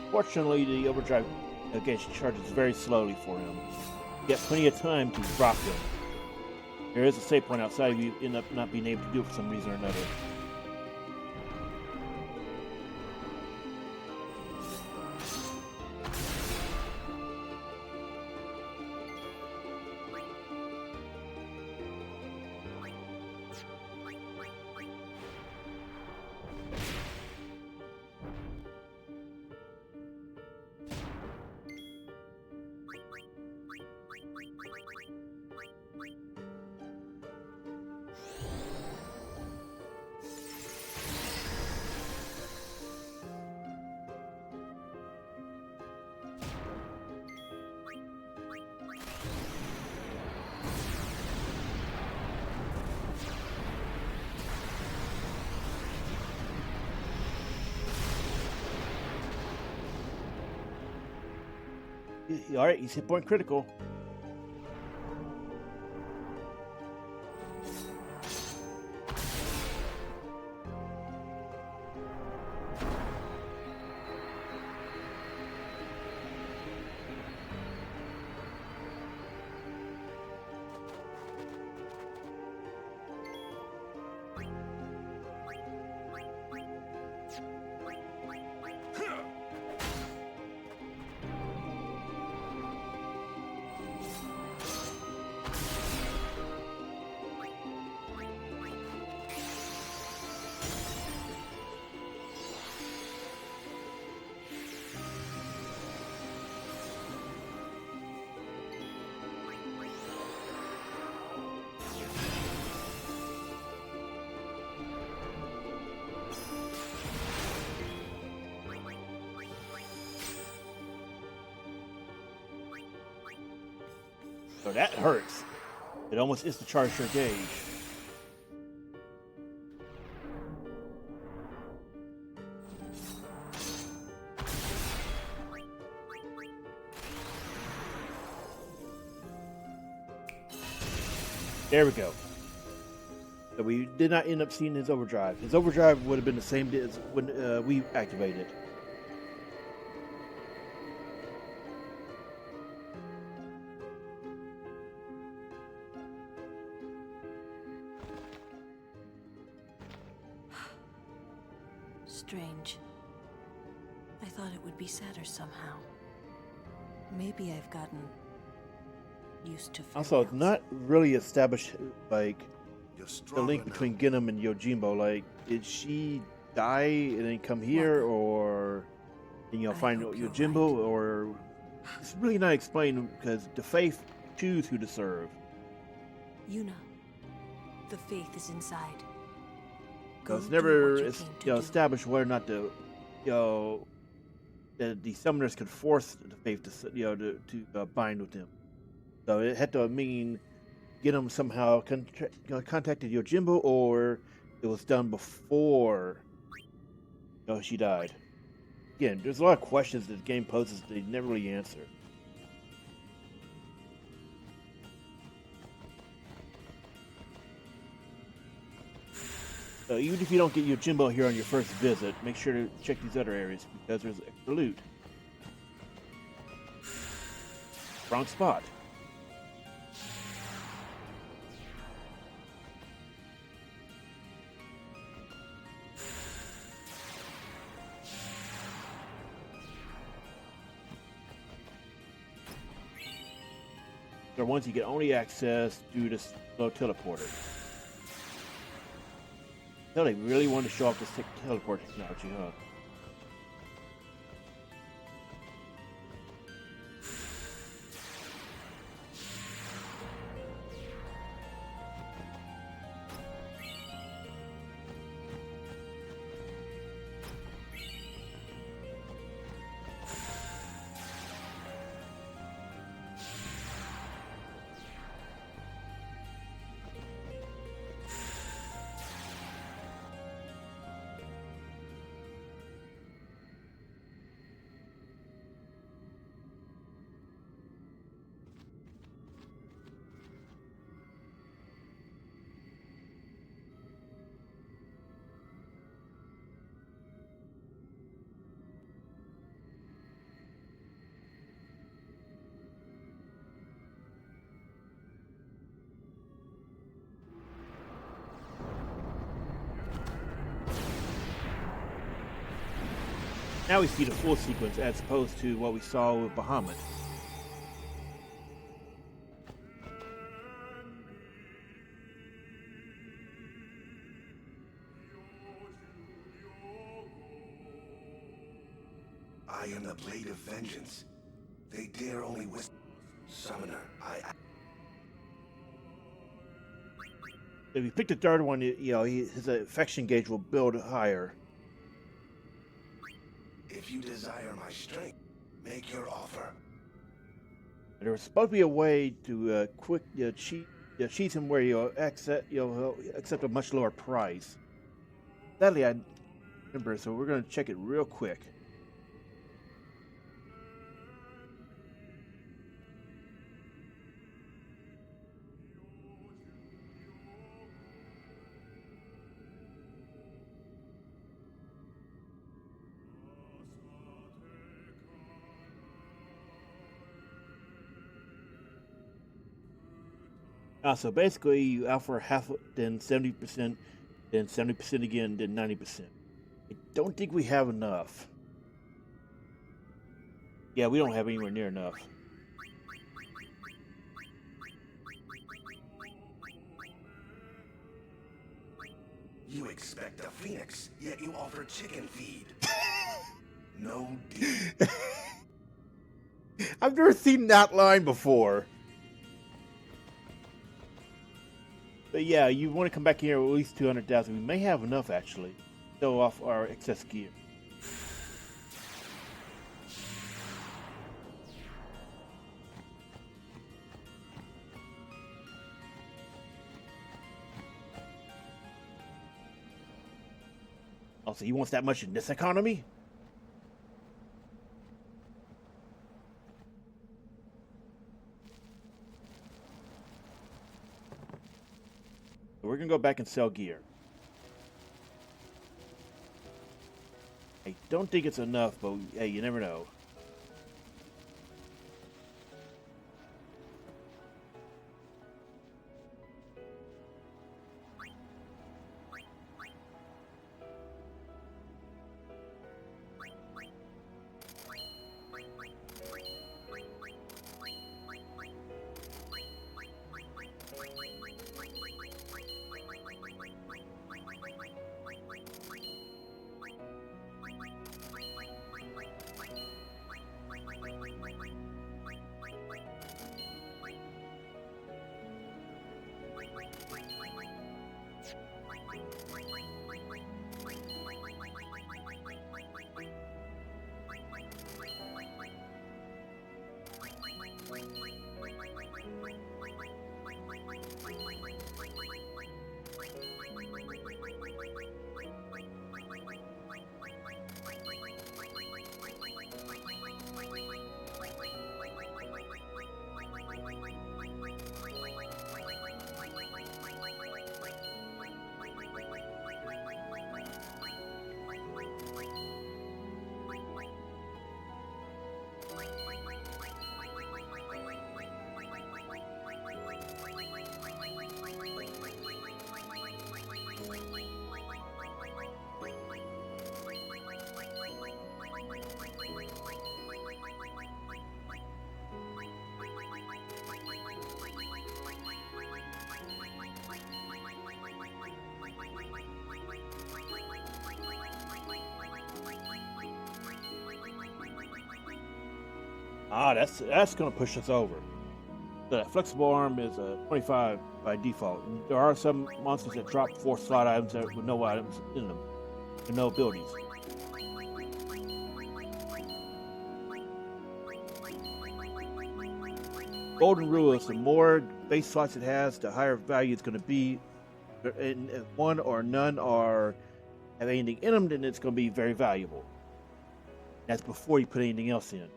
Fortunately, the overdrive gauge charges very slowly for him. You get plenty of time to drop him. There is a save point outside if you end up not being able to do it for some reason or another. Alright, he's hit point critical. So that hurts. It almost is the charge your gauge. There we go. So we did not end up seeing his overdrive. His overdrive would have been the same as when we activated. Strange. I thought it would be sadder somehow. Maybe I've gotten used to. Also, it's not really established like the link between Ginnem and Yojimbo. Like, did she die and then come here, or find Yojimbo, right. Or it's really not explained because the Fayth choose who to serve. Yuna, the Fayth is inside. So it's never established whether or not the summoners could force the Fayth to bind with him. So it had to mean Ginnem somehow contacted Yojimbo, or it was done before she died. Again, there's a lot of questions that the game poses that they never really answer. Even if you don't get Yojimbo here on your first visit, make sure to check these other areas because there's extra loot. Wrong spot. They're ones you can only access due to slow teleporter. No, they really want to show off this teleport technology, huh? Now we see the full sequence as opposed to what we saw with Bahamut. I am the blade of vengeance. They dare only whisper. Summoner, If you pick the third one, his affection gauge will build higher. If you desire my strength, make your offer. There was supposed to be a way to cheat him where he'll accept a much lower price. Sadly, I remember, so we're going to check it real quick. So basically, you offer half, then 70%, then 70% again, then 90%. I don't think we have enough. Yeah, we don't have anywhere near enough. You expect a phoenix, yet you offer chicken feed. No deal. I've never seen that line before. But yeah, you want to come back here with at least 200,000. We may have enough, actually. Show off our excess gear. Also, he wants that much in this economy? We're gonna go back and sell gear. I don't think it's enough, but hey, you never know. Ah, that's gonna push us over. The flexible arm is a 25 by default. And there are some monsters that drop 4 slot items with no items in them, and no abilities. Golden rule is the more base slots it has, the higher value it's going to be. And if one or none are have anything in them, then it's going to be very valuable. That's before you put anything else in.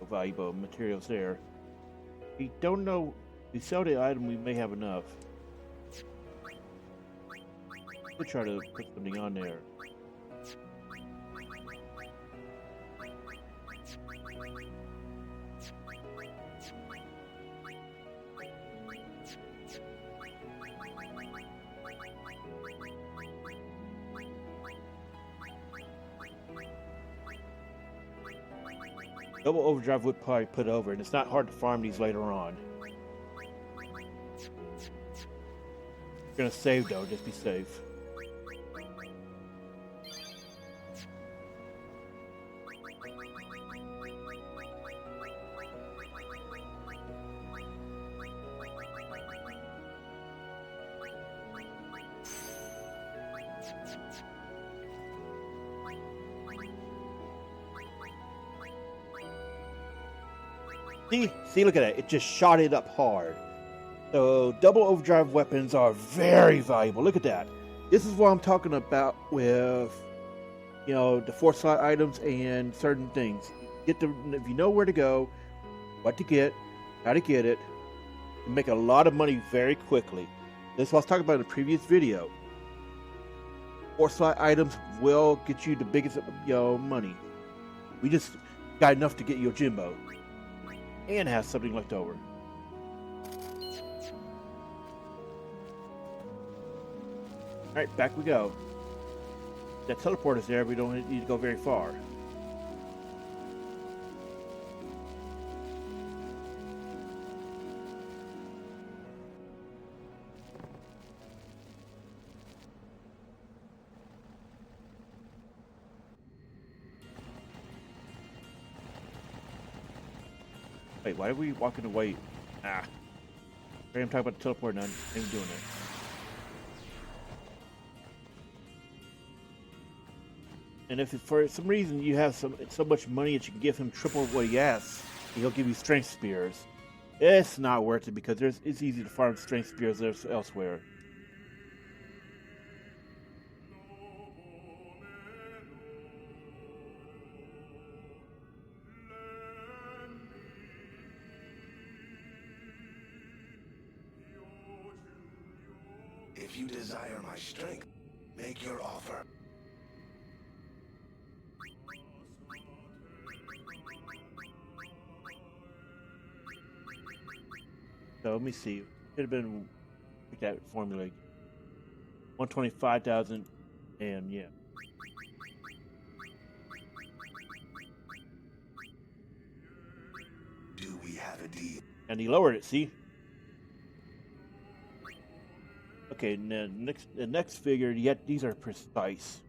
Valuable materials there. We don't know. We sell the item, we may have enough. We'll try to put something on there. Double overdrive would probably put over, and it's not hard to farm these later on. You're gonna save though, just be safe. See, look at that. It just shot it up hard. So double overdrive weapons are very valuable. Look at that. This is what I'm talking about with, you know, the 4 slot items and certain things. If you know where to go, what to get, how to get it, you make a lot of money very quickly. This is what I was talking about in the previous video. 4 slot items will get you the biggest, money. We just got enough to get Yojimbo. And has something left over. Alright, back we go. That teleport is there, we don't need to go very far. Wait, why are we walking away? I'm talking about the teleport and I'm doing it. And if for some reason you have so much money that you can give him triple what he asks, he'll give you strength spears. It's not worth it because it's easy to farm strength spears elsewhere. If you desire my strength, make your offer. So let me see. Could have been that formula. 125,000 and yeah. Do we have a deal? And he lowered it, see? Okay, the next figure, yet these are precise.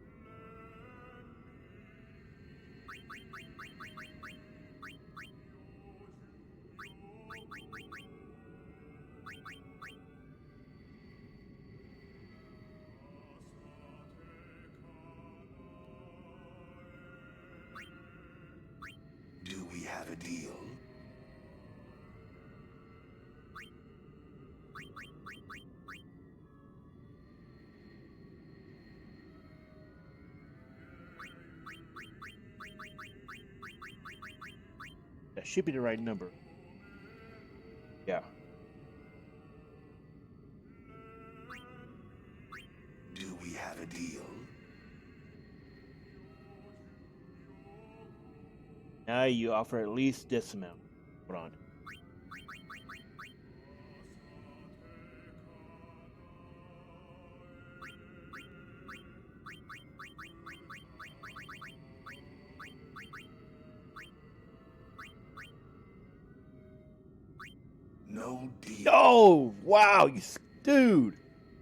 Do we have a deal? That should be the right number. Yeah. Do we have a deal? Now you offer at least this amount. Hold on. No deal. Oh, wow, dude.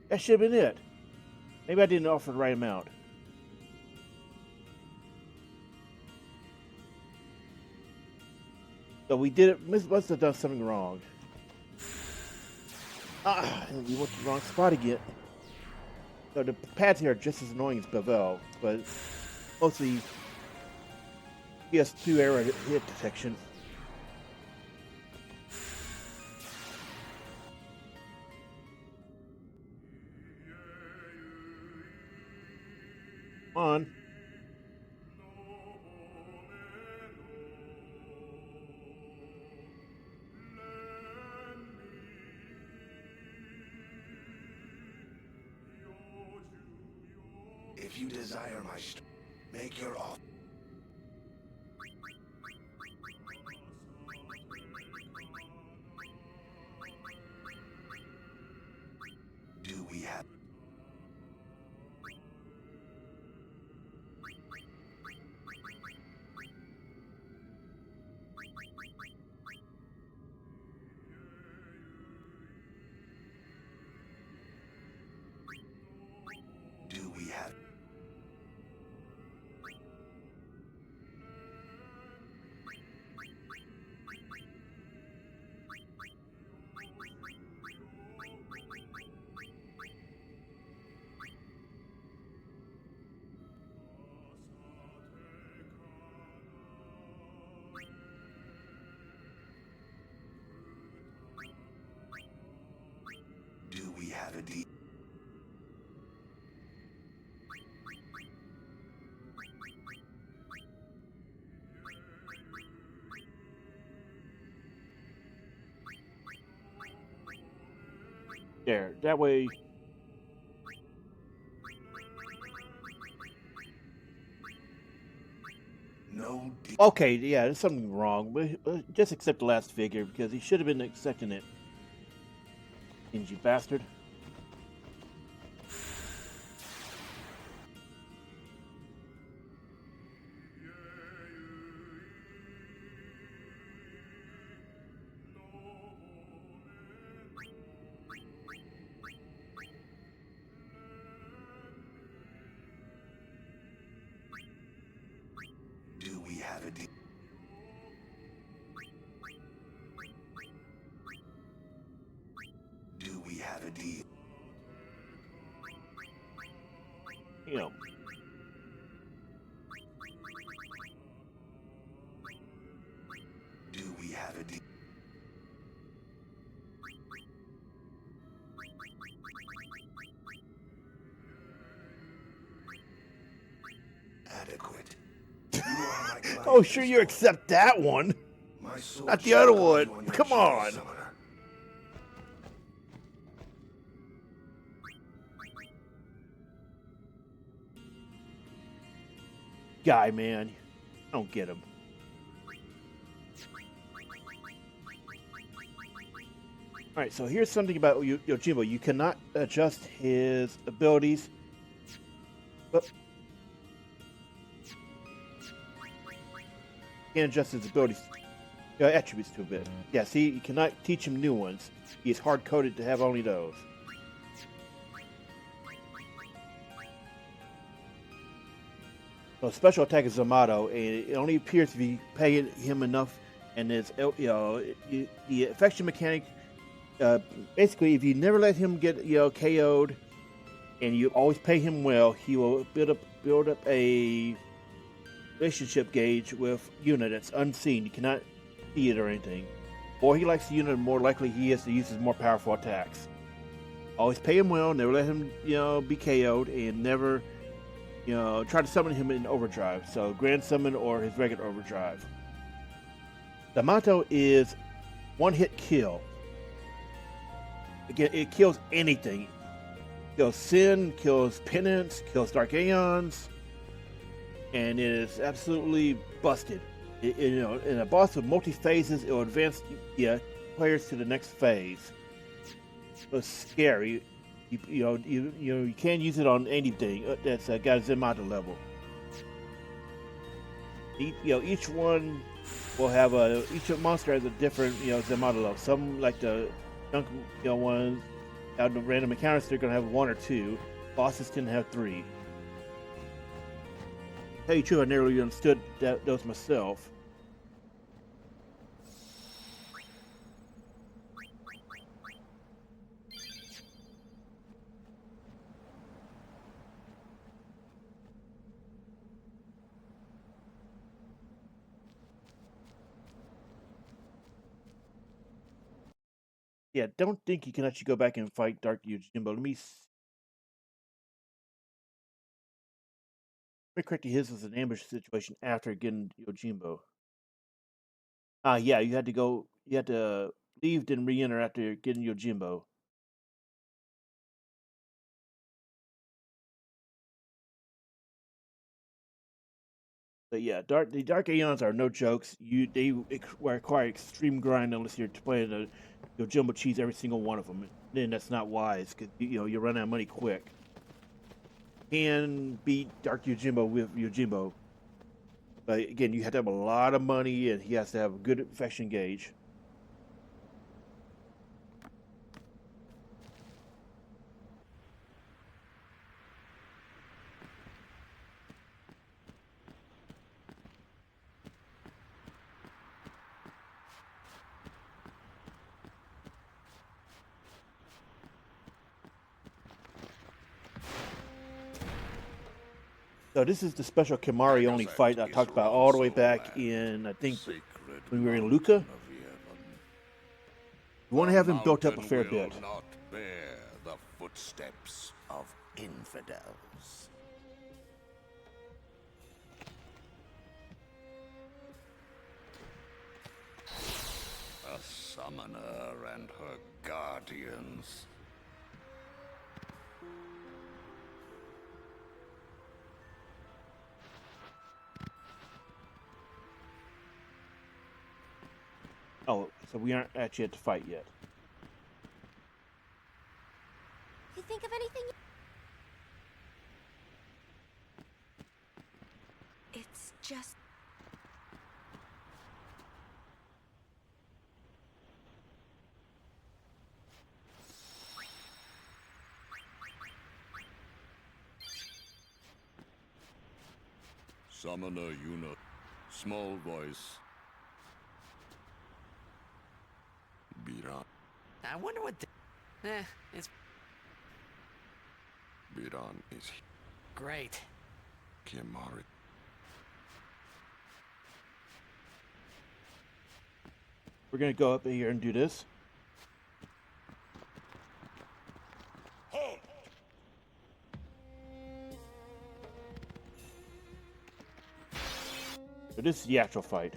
That should have been it. Maybe I didn't offer the right amount. So we did it. Must have done something wrong. And we went to the wrong spot again. So the pads here are just as annoying as Bevelle, but mostly PS2 era hit detection. Come on. If you desire my make your offer. Do we have? Do we have? Do we have a deal? There, that way. No deal. Okay, yeah, there's something wrong. But just accept the last figure because he should have been accepting it. Stingy bastard. Do we have a deal? Do we have a deal? You know. Do we have a deal? Adequate. You are like my Oh, sure, you accept that one. My sword Not the other shall one. guide you your Come journey, on. summoner. Guy, man. I don't get him. Alright, so here's something about Yojimbo. You cannot adjust his abilities. But you can't adjust his abilities. attributes to a bit. Yeah, see, you cannot teach him new ones. He is hard-coded to have only those. So special attack is Zamato, and it only appears if you pay him enough, and it's, the affection mechanic, basically, if you never let him get, KO'd, and you always pay him well, he will build up a relationship gauge with unit that's unseen. You cannot see it or anything. Or he likes the unit, more likely he is to use his more powerful attacks. Always pay him well, never let him, be KO'd, and never, try to summon him in overdrive. So grand summon or his regular overdrive. D'Amato is one-hit kill. Again, it kills anything. Kills Sin, kills Penance, kills Dark Aeons, and it is absolutely busted. In a boss with multi-phases, it will advance players to the next phase. So it's scary. You can't use it on anything that's got a Zamato level. Each one will have each monster has a different Zamato level. Some like the junk ones out of random encounters, they're gonna have 1 or 2. Bosses can have 3. To tell you the truth, I never really understood those myself. Yeah, don't think you can actually go back and fight Dark Yojimbo. Let me correct you. His was an ambush situation after getting Yojimbo. Yeah, you had to leave, then re-enter after getting Yojimbo. But yeah, the Dark Aeons are no jokes. They require extreme grind unless you're playing the Yojimbo cheese every single one of them. Then that's not wise because you run out of money quick. Can beat Dark Yojimbo with Yojimbo, but again, you have to have a lot of money, and he has to have a good affection gauge. So this is the special Kimari only fight I talked about all the way back in, I think, when we were in Luca. You want to have him built up a fair bit. Not bear the footsteps of infidels. A summoner and her guardians. Oh, so we aren't actually at the fight yet. You think of anything? It's just... Summoner unit. Small voice. Biran. I wonder what it's Biran is great. Kimari. We're gonna go up here and do this. Halt! So this is the actual fight.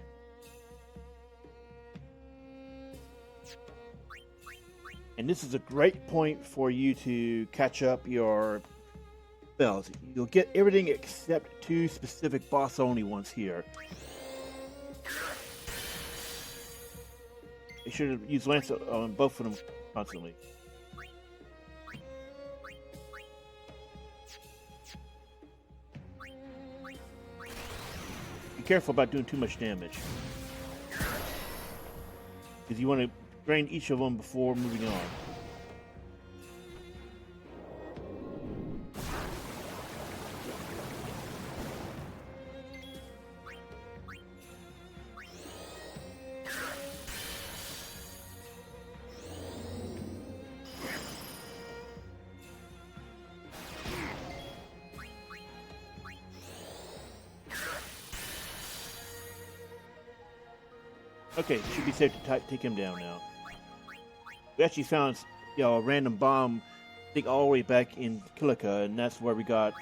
And this is a great point for you to catch up your spells. You'll get everything except 2 specific boss-only ones here. You should use Lance on both of them constantly. Be careful about doing too much damage. Because you want to drain each of them before moving on. Okay, should be safe to take him down now. We actually found, a random bomb, I think all the way back in Kilika, and that's where we got,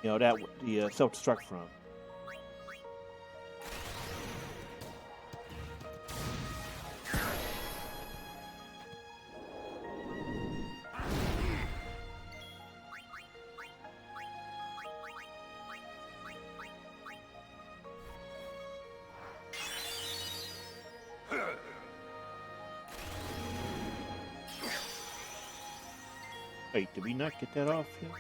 the self-destruct from. Wait, did we not get that off yet?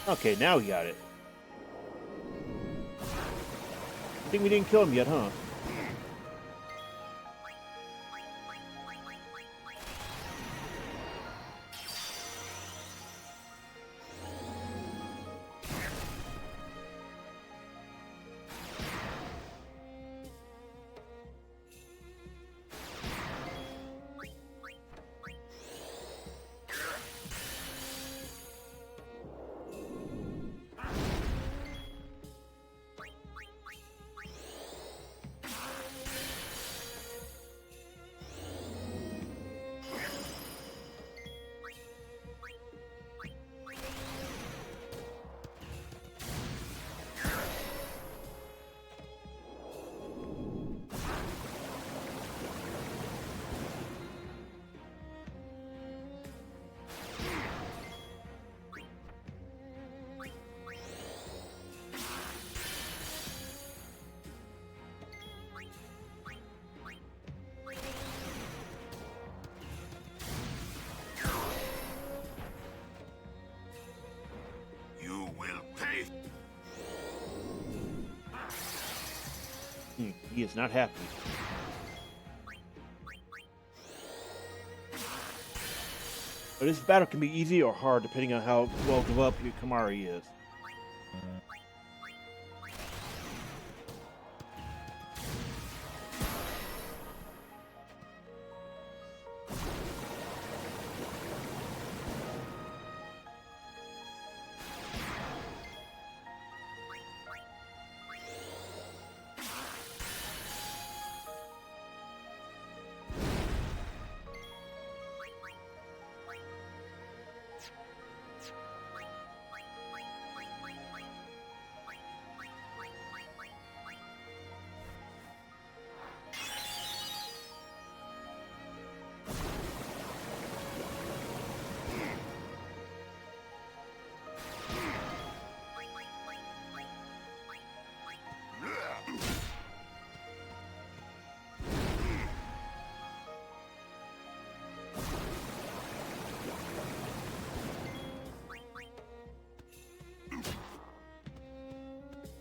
Okay, now we got it. I think we didn't kill him yet, huh? He is not happy. But this battle can be easy or hard depending on how well developed your Kamari is.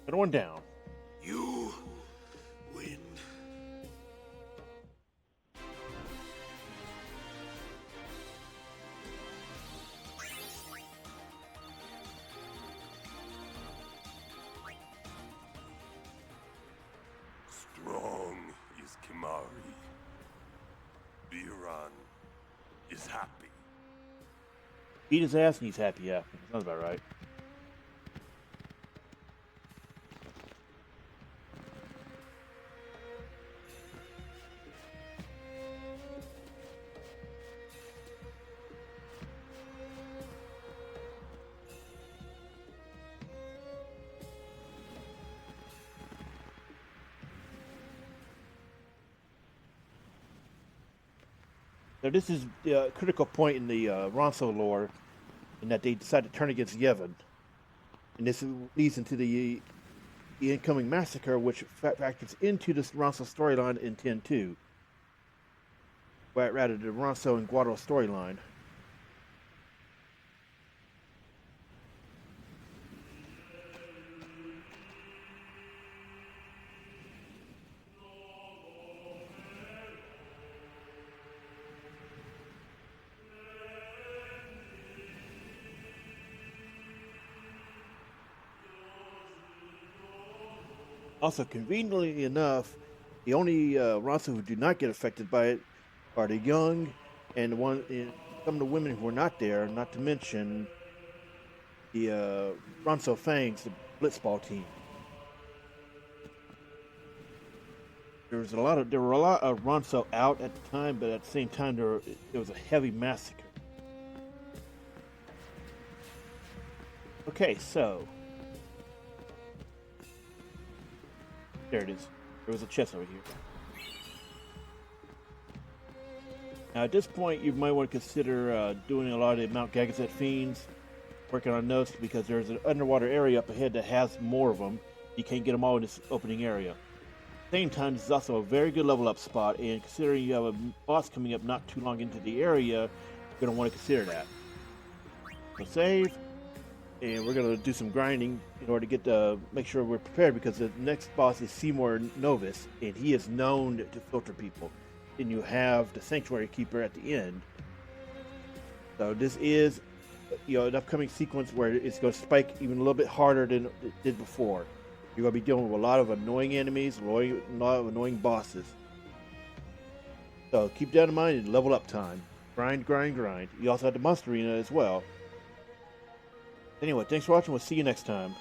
Another one down. You win. Strong is Kimari. Biran is happy. Beat his ass and he's happy, yeah. Sounds about right. So this is the critical point in the Ronso lore, in that they decided to turn against Yevon. And this leads into the incoming massacre, which factors into this Ronso storyline in 10-2. Rather, the Ronso and Guado storyline. Also, conveniently enough, the only Ronso who do not get affected by it are the young and some of the women who are not there, not to mention the Ronso Fangs, the Blitzball team. There were a lot of Ronso out at the time, but at the same time there was a heavy massacre. Okay, so there it is. There was a chest over here. Now at this point, you might want to consider doing a lot of the Mount Gagazet fiends, working on those because there's an underwater area up ahead that has more of them. You can't get them all in this opening area. At the same time, this is also a very good level up spot, and considering you have a boss coming up not too long into the area, you're going to want to consider that. So save, and we're going to do some grinding in order to make sure we're prepared, because the next boss is Seymour Novus, and he is known to filter people. Then you have the Sanctuary Keeper at the end. So this is, an upcoming sequence where it's going to spike even a little bit harder than it did before. You're going to be dealing with a lot of annoying enemies, a lot of annoying bosses. So keep that in mind and level up time. Grind, grind, grind. You also have the Monster Arena as well. Anyway, thanks for watching. We'll see you next time.